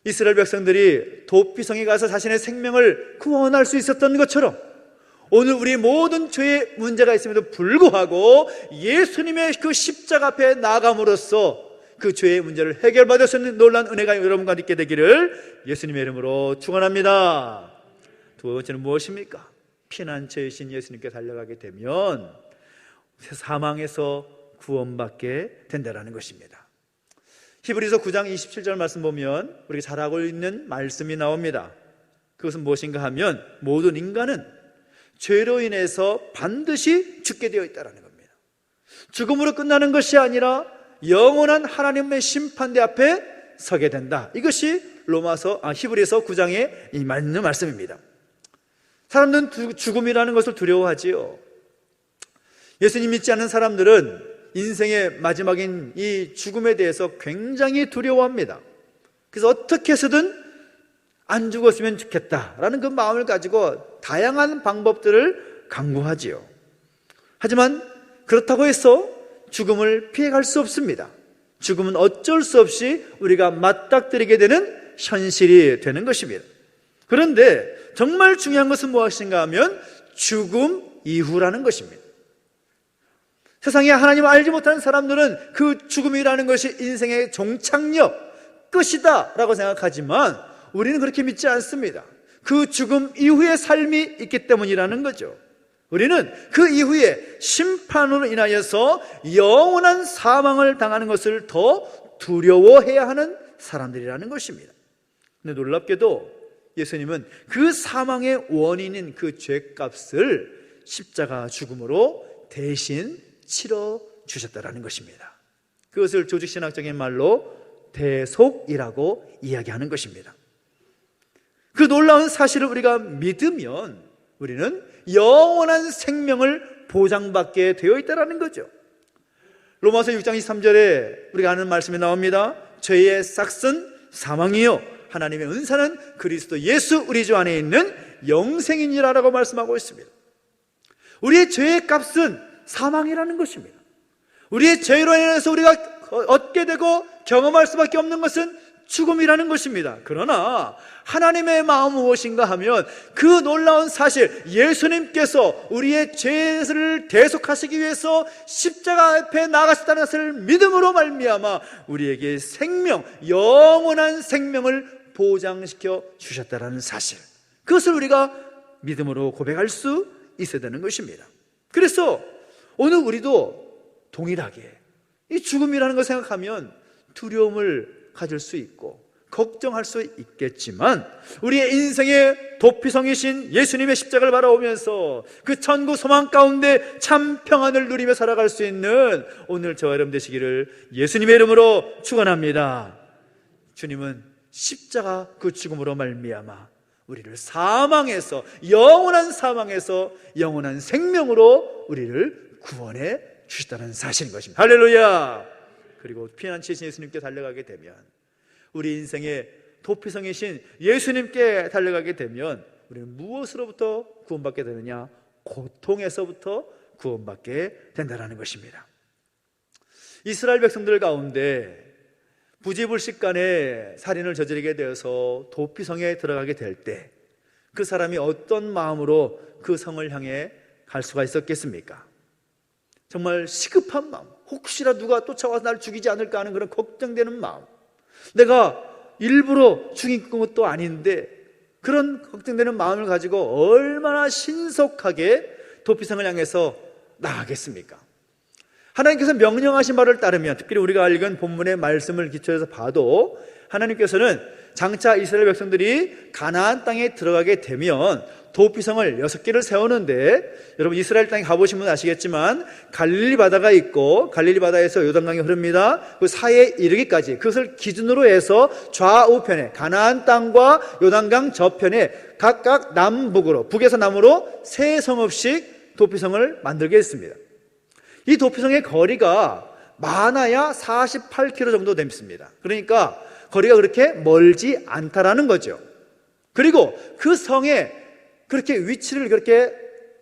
이스라엘 백성들이 도피성에 가서 자신의 생명을 구원할 수 있었던 것처럼 오늘 우리 모든 죄의 문제가 있음에도 불구하고 예수님의 그 십자가 앞에 나감으로써 그 죄의 문제를 해결받을 수 있는 놀라운 은혜가 여러분과 있게 되기를 예수님의 이름으로 축원합니다. 두 번째는 무엇입니까? 피난처이신 예수님께 달려가게 되면 사망에서 구원받게 된다는 것입니다. 히브리서 9장 27절 말씀 보면 우리가 잘 알고 있는 말씀이 나옵니다. 그것은 무엇인가 하면 모든 인간은 죄로 인해서 반드시 죽게 되어 있다는 겁니다. 죽음으로 끝나는 것이 아니라 영원한 하나님의 심판대 앞에 서게 된다. 이것이 히브리서 9장의 이 맞는 말씀입니다. 사람들은 죽음이라는 것을 두려워하지요. 예수님 믿지 않는 사람들은 인생의 마지막인 이 죽음에 대해서 굉장히 두려워합니다. 그래서 어떻게 해서든 안 죽었으면 좋겠다라는 그 마음을 가지고 다양한 방법들을 강구하지요. 하지만 그렇다고 해서 죽음을 피해갈 수 없습니다. 죽음은 어쩔 수 없이 우리가 맞닥뜨리게 되는 현실이 되는 것입니다. 그런데 정말 중요한 것은 무엇인가 하면 죽음 이후라는 것입니다. 세상에 하나님을 알지 못하는 사람들은 그 죽음이라는 것이 인생의 종착역, 끝이다 라고 생각하지만 우리는 그렇게 믿지 않습니다. 그 죽음 이후의 삶이 있기 때문이라는 거죠. 우리는 그 이후에 심판으로 인하여서 영원한 사망을 당하는 것을 더 두려워해야 하는 사람들이라는 것입니다. 근데 놀랍게도 예수님은 그 사망의 원인인 그 죄값을 십자가 죽음으로 대신 치러 주셨다라는 것입니다. 그것을 조직신학적인 말로 대속이라고 이야기하는 것입니다. 그 놀라운 사실을 우리가 믿으면 우리는 영원한 생명을 보장받게 되어 있다는 거죠. 로마서 6장 23절에 우리가 아는 말씀이 나옵니다. 죄의 싹은 사망이요 하나님의 은사는 그리스도 예수 우리 주 안에 있는 영생이니라 라고 말씀하고 있습니다. 우리의 죄의 값은 사망이라는 것입니다. 우리의 죄로 인해서 우리가 얻게 되고 경험할 수밖에 없는 것은 죽음이라는 것입니다. 그러나 하나님의 마음은 무엇인가 하면 그 놀라운 사실, 예수님께서 우리의 죄를 대속하시기 위해서 십자가 앞에 나가셨다는 것을 믿음으로 말미암아 우리에게 생명, 영원한 생명을 보장시켜 주셨다는 사실, 그것을 우리가 믿음으로 고백할 수 있어야 되는 것입니다. 그래서 오늘 우리도 동일하게 이 죽음이라는 걸 생각하면 두려움을 가질 수 있고 걱정할 수 있겠지만 우리의 인생의 도피성이신 예수님의 십자가를 바라보면서 그 천국 소망 가운데 참 평안을 누리며 살아갈 수 있는 오늘 저와 여러분 되시기를 예수님의 이름으로 축원합니다. 주님은 십자가 그 죽음으로 말미암아 우리를 사망에서, 영원한 사망에서 영원한 생명으로 우리를 구원해 주셨다는 사실인 것입니다. 할렐루야. 그리고 피난처이신 예수님께 달려가게 되면, 우리 인생의 도피성이신 예수님께 달려가게 되면 우리는 무엇으로부터 구원받게 되느냐? 고통에서부터 구원받게 된다는 것입니다. 이스라엘 백성들 가운데 부지불식간에 살인을 저지르게 되어서 도피성에 들어가게 될 때 그 사람이 어떤 마음으로 그 성을 향해 갈 수가 있었겠습니까? 정말 시급한 마음, 혹시나 누가 쫓아와서 날 죽이지 않을까 하는 그런 걱정되는 마음, 내가 일부러 죽인 것도 아닌데 그런 걱정되는 마음을 가지고 얼마나 신속하게 도피성을 향해서 나가겠습니까? 하나님께서 명령하신 바를 따르면, 특별히 우리가 읽은 본문의 말씀을 기초해서 봐도 하나님께서는 장차 이스라엘 백성들이 가나안 땅에 들어가게 되면 도피성을 6개를 세우는데, 여러분 이스라엘 땅에 가보시면 아시겠지만 갈릴리 바다가 있고 갈릴리 바다에서 요단강이 흐릅니다. 그 사이에 이르기까지, 그것을 기준으로 해서 좌우편에 가나안 땅과 요단강 저편에 각각 남북으로, 북에서 남으로 3성읍씩 도피성을 만들게 했습니다. 이 도피성의 거리가 많아야 48km 정도 됩니다. 그러니까 거리가 그렇게 멀지 않다라는 거죠. 그리고 그 성에 그렇게 위치를 그렇게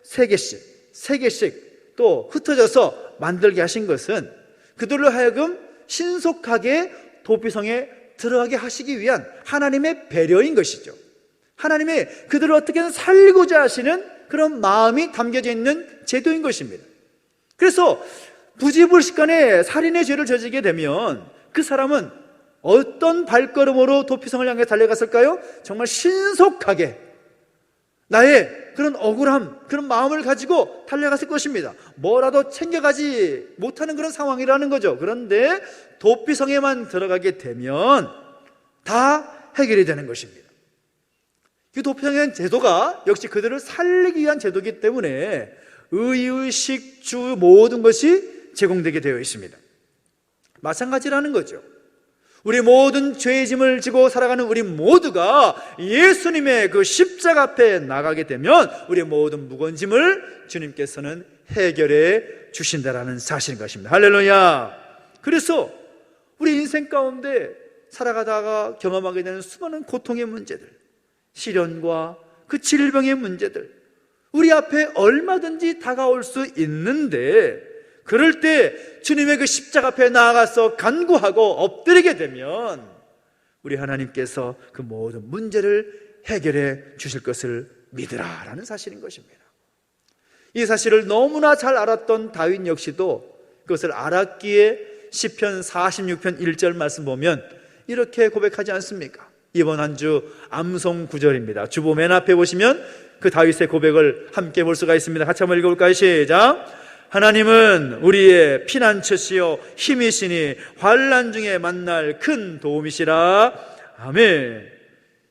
3개씩 또 흩어져서 만들게 하신 것은 그들로 하여금 신속하게 도피성에 들어가게 하시기 위한 하나님의 배려인 것이죠. 하나님의 그들을 어떻게든 살리고자 하시는 그런 마음이 담겨져 있는 제도인 것입니다. 그래서 부지불식간에 살인의 죄를 저지르게 되면 그 사람은 어떤 발걸음으로 도피성을 향해 달려갔을까요? 정말 신속하게 나의 그런 억울함, 그런 마음을 가지고 달려갔을 것입니다. 뭐라도 챙겨가지 못하는 그런 상황이라는 거죠. 그런데 도피성에만 들어가게 되면 다 해결이 되는 것입니다. 이 도피성의 제도가 역시 그들을 살리기 위한 제도이기 때문에 의의, 식주 모든 것이 제공되게 되어 있습니다. 마찬가지라는 거죠. 우리 모든 죄의 짐을 지고 살아가는 우리 모두가 예수님의 그 십자가 앞에 나가게 되면 우리 모든 무거운 짐을 주님께서는 해결해 주신다라는 사실인 것입니다. 할렐루야. 그래서 우리 인생 가운데 살아가다가 경험하게 되는 수많은 고통의 문제들, 시련과 그 질병의 문제들, 우리 앞에 얼마든지 다가올 수 있는데, 그럴 때 주님의 그 십자가 앞에 나아가서 간구하고 엎드리게 되면 우리 하나님께서 그 모든 문제를 해결해 주실 것을 믿으라라는 사실인 것입니다. 이 사실을 너무나 잘 알았던 다윗 역시도 그것을 알았기에 시편 46편 1절 말씀 보면 이렇게 고백하지 않습니까? 이번 한 주 암송 구절입니다. 주보 맨 앞에 보시면 그 다윗의 고백을 함께 볼 수가 있습니다. 같이 한번 읽어볼까요? 시작. 하나님은 우리의 피난처시요 힘이시니 환난 중에 만날 큰 도움이시라. 아멘.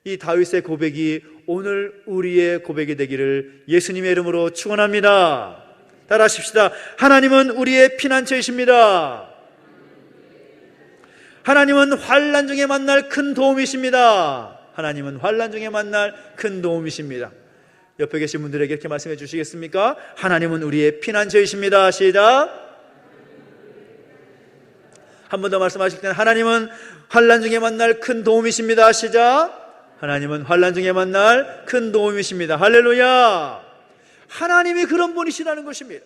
이 다윗의 고백이 오늘 우리의 고백이 되기를 예수님의 이름으로 축원합니다. 따라하십시다. 하나님은 우리의 피난처이십니다. 하나님은 환난 중에 만날 큰 도움이십니다. 하나님은 환난 중에 만날 큰 도움이십니다. 옆에 계신 분들에게 이렇게 말씀해 주시겠습니까? 하나님은 우리의 피난처이십니다. 시작. 한 번 더 말씀하실 때는 하나님은 환난 중에 만날 큰 도움이십니다. 시작. 하나님은 환난 중에 만날 큰 도움이십니다. 할렐루야. 하나님이 그런 분이시라는 것입니다.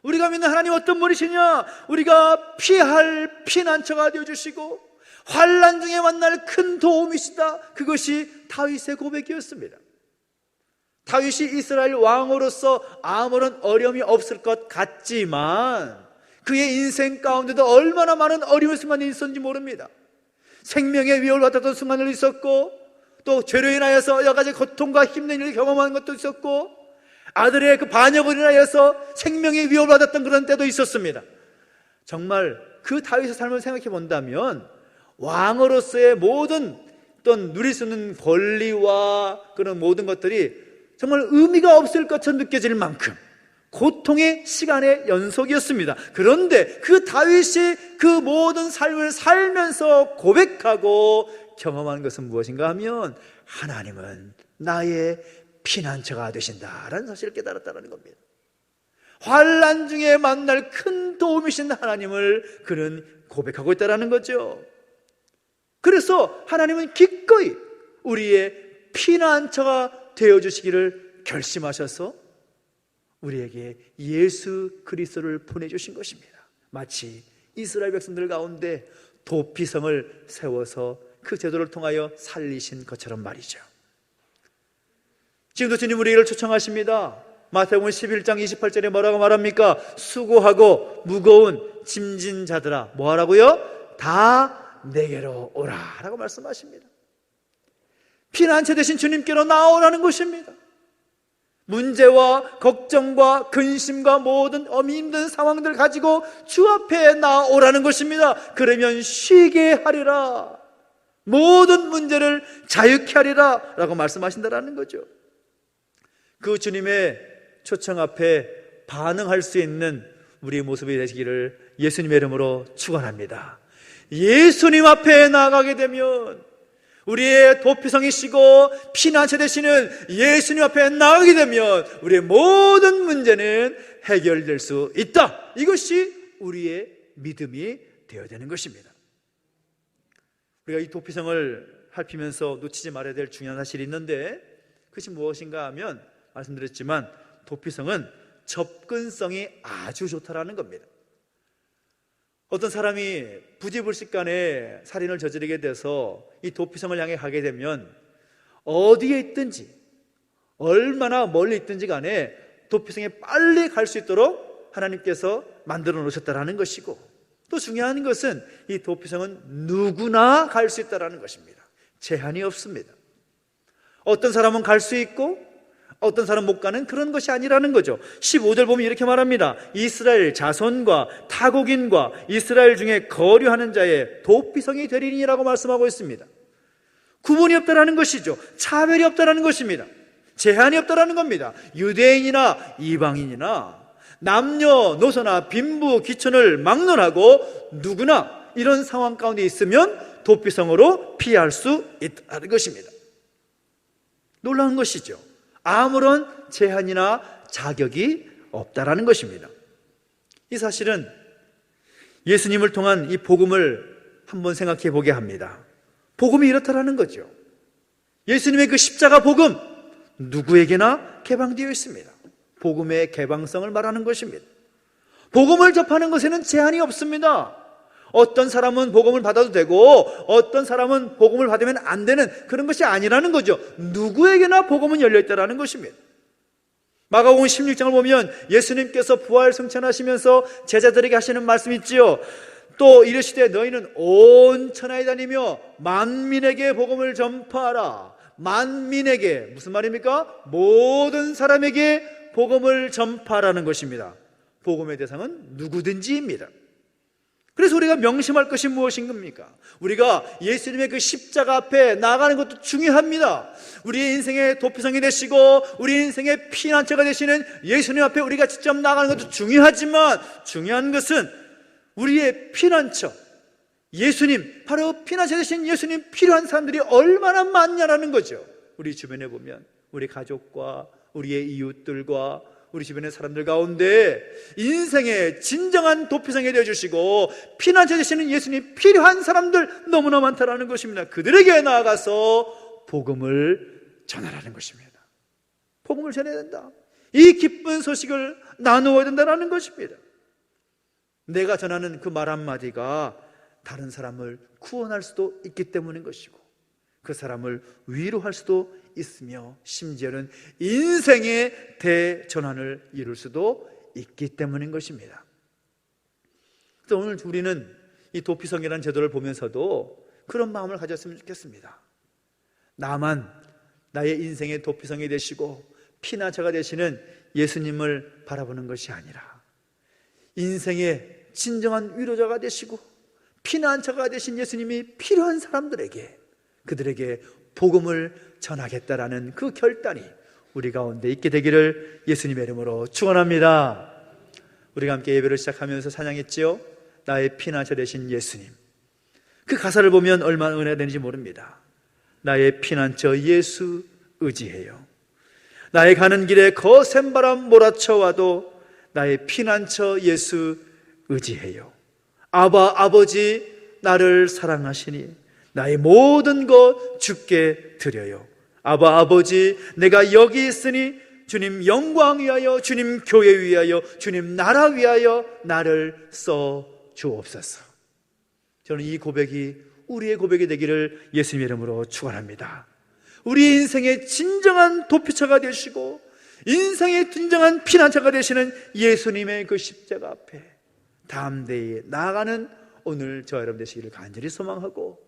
우리가 믿는 하나님 어떤 분이시냐? 우리가 피할 피난처가 되어주시고 환난 중에 만날 큰 도움이시다. 그것이 다윗의 고백이었습니다. 다윗이 이스라엘 왕으로서 아무런 어려움이 없을 것 같지만 그의 인생 가운데도 얼마나 많은 어려운 순간이 있었는지 모릅니다. 생명의 위협을 받았던 순간도 있었고 또 죄로 인하여서 여러 가지 고통과 힘든 일을 경험한 것도 있었고 아들의 그 반역으로 인하여서 생명의 위협을 받았던 그런 때도 있었습니다. 정말 그 다윗의 삶을 생각해 본다면 왕으로서의 모든 어떤 누릴 수 있는 권리와 그런 모든 것들이 정말 의미가 없을 것처럼 느껴질 만큼 고통의 시간의 연속이었습니다. 그런데 그 다윗이 그 모든 삶을 살면서 고백하고 경험한 것은 무엇인가 하면 하나님은 나의 피난처가 되신다라는 사실을 깨달았다는 겁니다. 환난 중에 만날 큰 도움이신 하나님을 그는 고백하고 있다는 거죠. 그래서 하나님은 기꺼이 우리의 피난처가 되어주시기를 결심하셔서 우리에게 예수 그리스도를 보내주신 것입니다. 마치 이스라엘 백성들 가운데 도피성을 세워서 그 제도를 통하여 살리신 것처럼 말이죠. 지금도 주님 우리를 초청하십니다. 마태복음 11장 28절에 뭐라고 말합니까? 수고하고 무거운 짐진 자들아 뭐 하라고요? 다 내게로 오라 라고 말씀하십니다. 피난처 되신 주님께로 나오라는 것입니다. 문제와 걱정과 근심과 모든 힘든 상황들 가지고 주 앞에 나오라는 것입니다. 그러면 쉬게 하리라. 모든 문제를 자유케 하리라 라고 말씀하신다라는 거죠. 그 주님의 초청 앞에 반응할 수 있는 우리의 모습이 되시기를 예수님의 이름으로 축원합니다. 예수님 앞에 나가게 되면 우리의 도피성이시고 피난처 되시는 예수님 앞에 나가게 되면 우리의 모든 문제는 해결될 수 있다. 이것이 우리의 믿음이 되어야 되는 것입니다. 우리가 이 도피성을 살피면서 놓치지 말아야 될 중요한 사실이 있는데 그것이 무엇인가 하면 말씀드렸지만 도피성은 접근성이 아주 좋다라는 겁니다. 어떤 사람이 부지불식간에 살인을 저지르게 돼서 이 도피성을 향해 가게 되면 어디에 있든지 얼마나 멀리 있든지 간에 도피성에 빨리 갈 수 있도록 하나님께서 만들어 놓으셨다라는 것이고 또 중요한 것은 이 도피성은 누구나 갈 수 있다라는 것입니다. 제한이 없습니다. 어떤 사람은 갈 수 있고 어떤 사람 못 가는 그런 것이 아니라는 거죠. 15절 보면 이렇게 말합니다. 이스라엘 자손과 타국인과 이스라엘 중에 거류하는 자의 도피성이 되리니라고 말씀하고 있습니다. 구분이 없다라는 것이죠. 차별이 없다라는 것입니다. 제한이 없다라는 겁니다. 유대인이나 이방인이나 남녀노소나 빈부 귀천을 막론하고 누구나 이런 상황 가운데 있으면 도피성으로 피할 수 있다는 것입니다. 놀라운 것이죠. 아무런 제한이나 자격이 없다라는 것입니다. 이 사실은 예수님을 통한 이 복음을 한번 생각해 보게 합니다. 복음이 이렇다라는 거죠. 예수님의 그 십자가 복음 누구에게나 개방되어 있습니다. 복음의 개방성을 말하는 것입니다. 복음을 접하는 것에는 제한이 없습니다. 어떤 사람은 복음을 받아도 되고 어떤 사람은 복음을 받으면 안 되는 그런 것이 아니라는 거죠. 누구에게나 복음은 열려있다라는 것입니다. 마가복음 16장을 보면 예수님께서 부활 승천하시면서 제자들에게 하시는 말씀이 있지요. 또 이르시되 너희는 온 천하에 다니며 만민에게 복음을 전파하라. 만민에게, 무슨 말입니까? 모든 사람에게 복음을 전파하라는 것입니다. 복음의 대상은 누구든지입니다. 그래서 우리가 명심할 것이 무엇인 겁니까? 우리가 예수님의 그 십자가 앞에 나아가는 것도 중요합니다. 우리의 인생의 도피성이 되시고 우리 인생의 피난처가 되시는 예수님 앞에 우리가 직접 나아가는 것도 중요하지만, 중요한 것은 우리의 피난처, 예수님, 바로 피난처 되신 예수님 필요한 사람들이 얼마나 많냐라는 거죠. 우리 주변에 보면 우리 가족과 우리의 이웃들과 우리 주변의 사람들 가운데 인생의 진정한 도피성이 되어주시고 피난처 되시는 예수님 필요한 사람들 너무나 많다라는 것입니다. 그들에게 나아가서 복음을 전하라는 것입니다. 복음을 전해야 된다. 이 기쁜 소식을 나누어야 된다는 것입니다. 내가 전하는 그 말 한마디가 다른 사람을 구원할 수도 있기 때문인 것이고 그 사람을 위로할 수도 있으며 심지어는 인생의 대전환을 이룰 수도 있기 때문인 것입니다. 그래서 오늘 우리는 이 도피성이라는 제도를 보면서도 그런 마음을 가졌으면 좋겠습니다. 나만 나의 인생의 도피성이 되시고 피난처가 되시는 예수님을 바라보는 것이 아니라 인생의 진정한 위로자가 되시고 피난처가 되신 예수님이 필요한 사람들에게, 그들에게 복음을 전하겠다라는 그 결단이 우리 가운데 있게 되기를 예수님의 이름으로 축원합니다. 우리가 함께 예배를 시작하면서 찬양했지요. 나의 피난처 되신 예수님. 그 가사를 보면 얼마나 은혜가 되는지 모릅니다. 나의 피난처 예수 의지해요. 나의 가는 길에 거센 바람 몰아쳐와도 나의 피난처 예수 의지해요. 아버지 나를 사랑하시니 나의 모든 것 주께 드려요. 아버지 내가 여기 있으니 주님 영광 위하여, 주님 교회 위하여, 주님 나라 위하여 나를 써 주옵소서. 저는 이 고백이 우리의 고백이 되기를 예수님의 이름으로 축원합니다. 우리 인생의 진정한 도피처가 되시고 인생의 진정한 피난처가 되시는 예수님의 그 십자가 앞에 담대히 나아가는 오늘 저 여러분 되시기를 간절히 소망하고,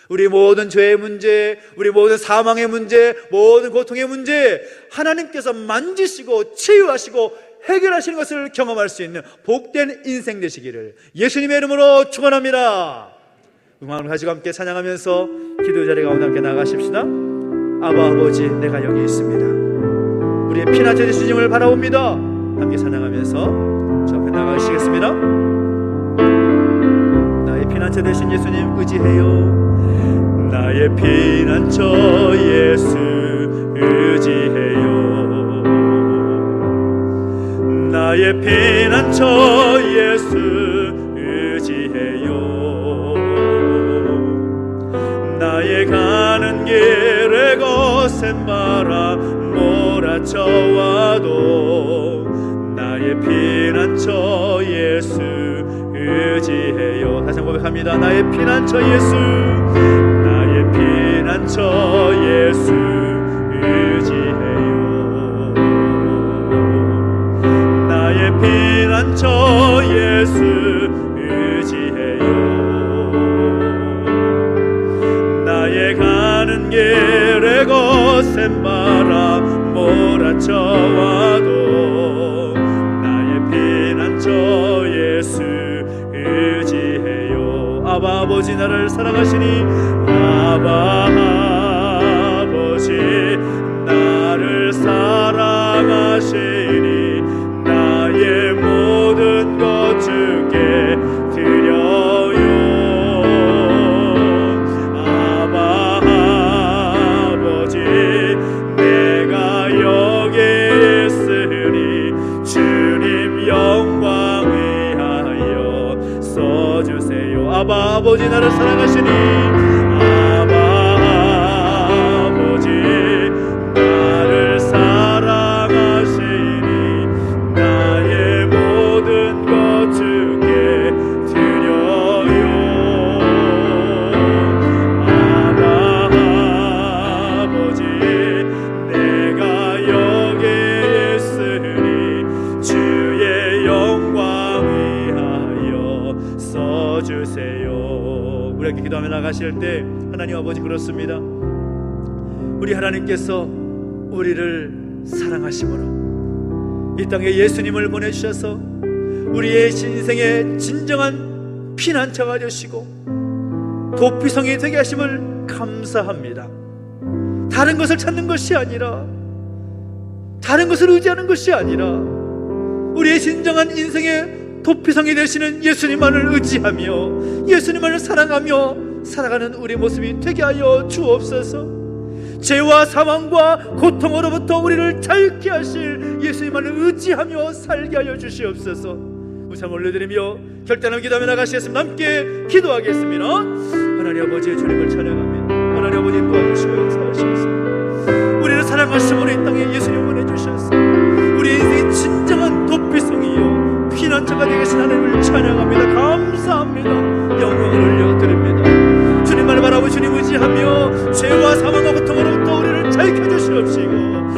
우리 모든 죄의 문제, 우리 모든 사망의 문제, 모든 고통의 문제 하나님께서 만지시고 치유하시고 해결하시는 것을 경험할 수 있는 복된 인생 되시기를 예수님의 이름으로 축원합니다. 음악을 가지고 함께 찬양하면서 기도 자리 가운데 함께 나가십시다. 아버지 내가 여기 있습니다. 우리의 피난처 되신 주님을 바라봅니다. 함께 찬양하면서 저 앞에 나가시겠습니다. 나의 피난처 되신 예수님 의지해요. 나의 피난처 예수 의지해요. 나의 피난처 예수 의지해요. 나의 가는 길에 거센 바람 몰아쳐와도 나의 피난처 예수 의지해요. 다시 한번 고백합니다. 나의 피난처 예수, 나의 피난처 예수 의지해요. 나의 피난처 예수 의지해요. 나의 가는 길에 거센 바람 몰아쳐와도 나의 피난처 예수 의지해요. 아버지 나를 사랑하시니 아버지 나를 사랑하시니 나의 모든 것 주께 드려요. 아버지 내가 여기 있으니 주님 영광 위하여 써주세요. 아버지 나를 사랑하시니 아버지 나를 사랑하시니 나의 모든 것 주께 드려요. 함께 기도하며 나가실 때 하나님 아버지 그렇습니다. 우리 하나님께서 우리를 사랑하심으로 이 땅에 예수님을 보내주셔서 우리의 인생의 진정한 피난처가 되시고 도피성이 되게 하심을 감사합니다. 다른 것을 찾는 것이 아니라, 다른 것을 의지하는 것이 아니라 우리의 진정한 인생의 도피성이 되시는 예수님만을 의지하며 예수님만을 사랑하며 살아가는 우리 모습이 되게 하여 주옵소서. 죄와 사망과 고통으로부터 우리를 자유케 하실 예수님만을 의지하며 살게 하여 주시옵소서. 우상 올려드리며 결단하며 기도하며 나가시겠습니다. 함께 기도하겠습니다. 하나님 아버지 주님을 찬양합니다. 하나님 아버지 도와주시고 역사하시옵소서. 우리를 사랑하심으로 이 땅에 예수님 보내주셨소. 우리 인생의 진정한 도피성이요 피난처가 되신 하나님을 찬양합니다. 감사합니다. 영광을 올려드립니다. 주님만을 바라보고 주님 의지하며 죄와 사망과 고통으로부터 우리를 자유케 해주시옵시고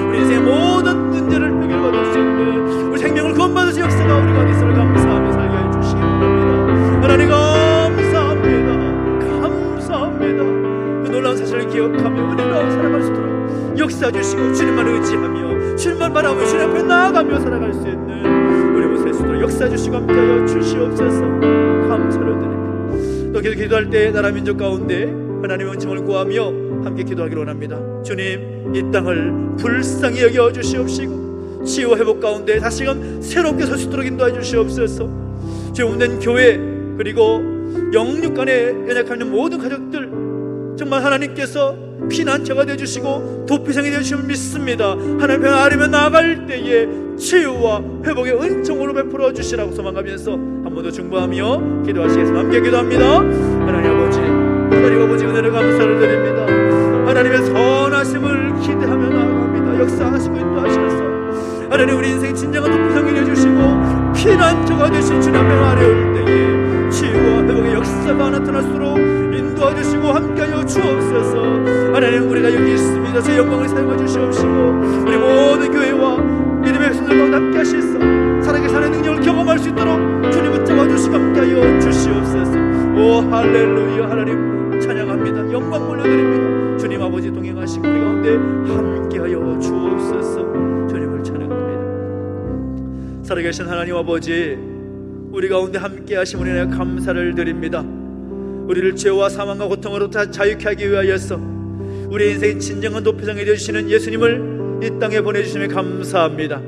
우리 인생의 모든 문제를 해결받을 수 있는 우리 생명을 구원받으신 역사가 우리 가운데 있음을 감사하며 살게 해주시기 바랍니다. 하나님 감사합니다. 감사합니다. 그 놀라운 사실을 기억하며 은혜로 살아갈 수 있도록 역사해 주시고 주님만 의지하며 주님만 바라보며 주님 앞에 나아가며 살아갈 수 있는 우리 모습의 수 있도록 역사해 주시고 함께하여 주시옵소서. 감사를 드립니다. 또 계속 기도할 때 나라 민족 가운데 하나님의 은총을 구하며 함께 기도하기를 원합니다. 주님, 이 땅을 불쌍히 여겨 주시옵시고 치유 회복 가운데 다시금 새롭게 설 수 있도록 인도해 주시옵소서. 죄운된 교회 그리고 영육 간에 연약한 모든 가족들 정말 하나님께서 피난처가 되어주시고 도피성이 되어주심을 믿습니다. 하나님 편 아래며 나아갈 때에 치유와 회복의 은총으로 베풀어 주시라고 소망하면서 한 번 더 중보하며 기도하시겠습니다. 함께 기도합니다. 하나님 아버지, 하나님 아버지 은혜를 감사를 드립니다. 하나님의 선하심을 기대하며 나아갑니다. 역사하시고 인도하셔서 하나님 우리 인생의 진정한 도피성이 되어주시고 피난처가 되신 주님 앞에 아래올 때에 치유와 회복의 역사가 나타날수록 인도해 주시고 함께하여 주옵소서. 하나님 우리가 여기 있습니다. 제 영광을 사용해 주시옵시고 우리 모든 교회와 믿음의 백성들과 함께 하시소 살아계신 하나님의 능력을 경험할 수 있도록 주님 붙잡아 주시고 함께하여 주시옵소서. 오 할렐루야. 하나님 찬양합니다. 영광 올려드립니다. 주님 아버지 동행하시고 우리 가운데 함께하여 주옵소서. 주님을 찬양합니다. 살아계신 하나님 아버지 우리 가운데 함께 하심으로 인하여 감사를 드립니다. 우리를 죄와 사망과 고통으로 다 자유케 하기 위하여서 우리 인생의 진정한 도피성이 되어주시는 예수님을 이 땅에 보내주심에 감사합니다.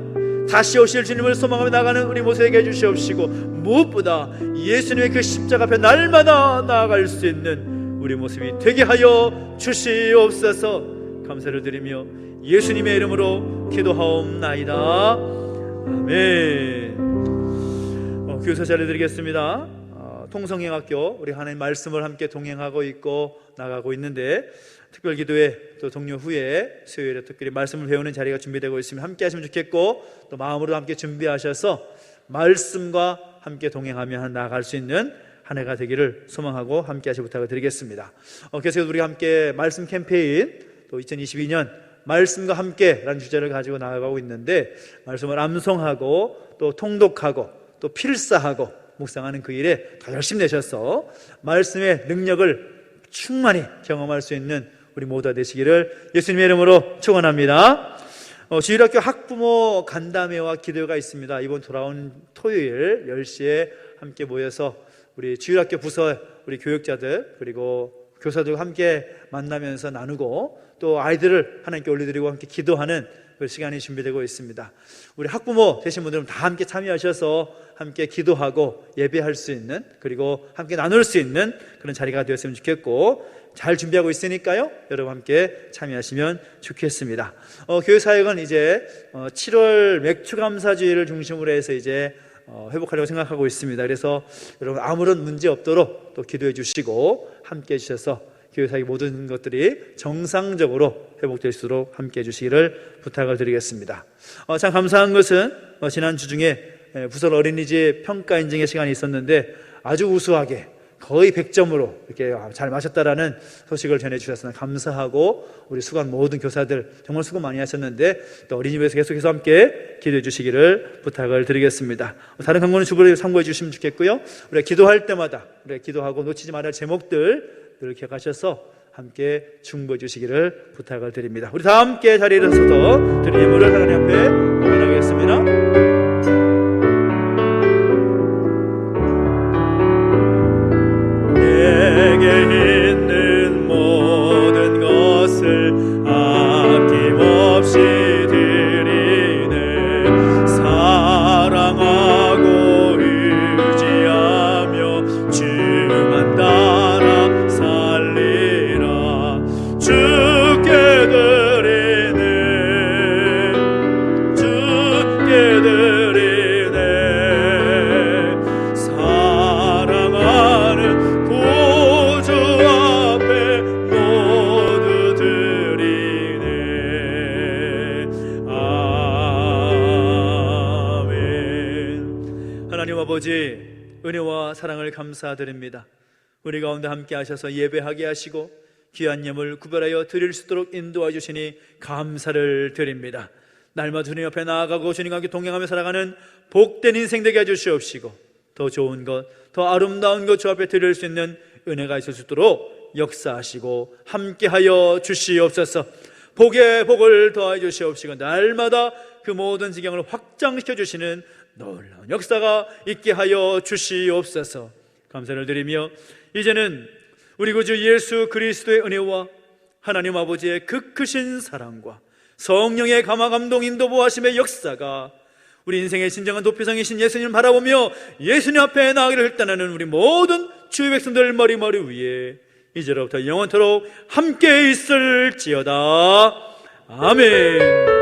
다시 오실 주님을 소망하며 나가는 우리 모습에게 해주시옵시고 무엇보다 예수님의 그 십자가 앞에 날마다 나아갈 수 있는 우리 모습이 되게 하여 주시옵소서. 감사를 드리며 예수님의 이름으로 기도하옵나이다. 아멘. 교사 자리드리겠습니다. 통성행학교 우리 하나님 말씀을 함께 동행하고 있고 나가고 있는데 특별기도회 또 동료 후에 수요일에 특별히 말씀을 배우는 자리가 준비되고 있으면 함께 하시면 좋겠고 또 마음으로 함께 준비하셔서 말씀과 함께 동행하며 나아갈 수 있는 한 해가 되기를 소망하고 함께 하시 부탁을 드리겠습니다. 계속해서 우리가 함께 말씀 캠페인 또 2022년 말씀과 함께라는 주제를 가지고 나아가고 있는데 말씀을 암송하고 또 통독하고 또 필사하고 묵상하는 그 일에 더 열심히 내셔서 말씀의 능력을 충만히 경험할 수 있는 우리 모두가 되시기를 예수님의 이름으로 축원합니다. 주일학교 학부모 간담회와 기도회가 있습니다. 이번 돌아온 토요일 10시에 함께 모여서 우리 주일학교 부서 우리 교육자들 그리고 교사들과 함께 만나면서 나누고 또 아이들을 하나님께 올려드리고 함께 기도하는 그 시간이 준비되고 있습니다. 우리 학부모 되신 분들은 다 함께 참여하셔서 함께 기도하고 예배할 수 있는 그리고 함께 나눌 수 있는 그런 자리가 되었으면 좋겠고 잘 준비하고 있으니까요. 여러분 함께 참여하시면 좋겠습니다. 교회 사역은 이제 7월 맥주감사주의를 중심으로 해서 이제 회복하려고 생각하고 있습니다. 그래서 여러분 아무런 문제 없도록 또 기도해 주시고 함께 해주셔서 교회 사역 모든 것들이 정상적으로 회복될 수 있도록 함께 해주시기를 부탁을 드리겠습니다. 참 감사한 것은 지난주 중에 부설 어린이집 평가 인증의 시간이 있었는데 아주 우수하게 거의 100점으로 이렇게 잘 마셨다라는 소식을 전해주셔서 감사하고 우리 수고한 모든 교사들 정말 수고 많이 하셨는데 또 어린이집에서 계속해서 함께 기도해 주시기를 부탁을 드리겠습니다. 다른 강론은 주부를 참고해 주시면 좋겠고요. 우리가 기도할 때마다 우리가 기도하고 놓치지 말아야 할 제목들 늘 기억하셔서 함께 중보해 주시기를 부탁을 드립니다. 우리 다 함께 자리에 일어서서 드린 예물을 하나님 앞에 공헌하겠습니다. 내게 있는 모든 것을 아낌없이 드리네. 사랑하고 의지하며 주만 따라 살리라. 주께 드리네, 주께 드리네. 사랑하는 구주 앞에 모두 드리네. 아멘. 하나님 아버지, 은혜와 사랑을 감사드립니다. 우리 가운데 함께 하셔서 예배하게 하시고 귀한 예물 구별하여 드릴 수 있도록 인도해 주시니 감사를 드립니다. 날마다 주님 옆에 나아가고 주님과 함께 동행하며 살아가는 복된 인생 되게 해주시옵시고, 더 좋은 것, 더 아름다운 것 주 앞에 드릴 수 있는 은혜가 있을 수 있도록 역사하시고 함께하여 주시옵소서. 복에 복을 더하여 주시옵시고, 날마다 그 모든 지경을 확장시켜 주시는 놀라운 역사가 있게 하여 주시옵소서. 감사를 드리며 이제는 우리 구주 예수 그리스도의 은혜와 하나님 아버지의 그 크신 사랑과 성령의 감화 감동 인도 보하심의 역사가 우리 인생의 진정한 도피성이신 예수님을 바라보며 예수님 앞에 나아가기를 혈단하는 우리 모든 주의 백성들 머리 위에 이제로부터 영원토록 함께 있을지어다. 아멘.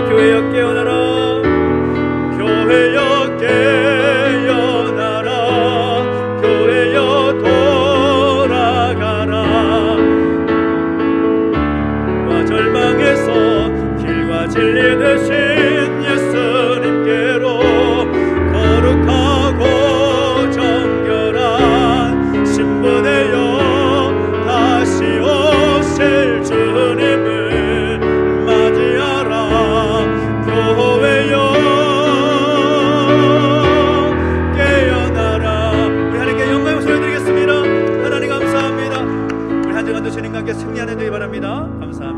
교회여 깨어나라, 교회여 깨어나라, 교회여 돌아가라. 절망에서 길과 진리 되신 예수님께로 거룩하고 정결한 신부되어 다시 오실 주님을 맞이하라. 교회여 깨어나라. 우리 하나님께 영광의 목소리 드리겠습니다. 하나님 감사합니다. 우리 한 주간도 주님과 함께 승리하는 되기 바랍니다. 감사합니다.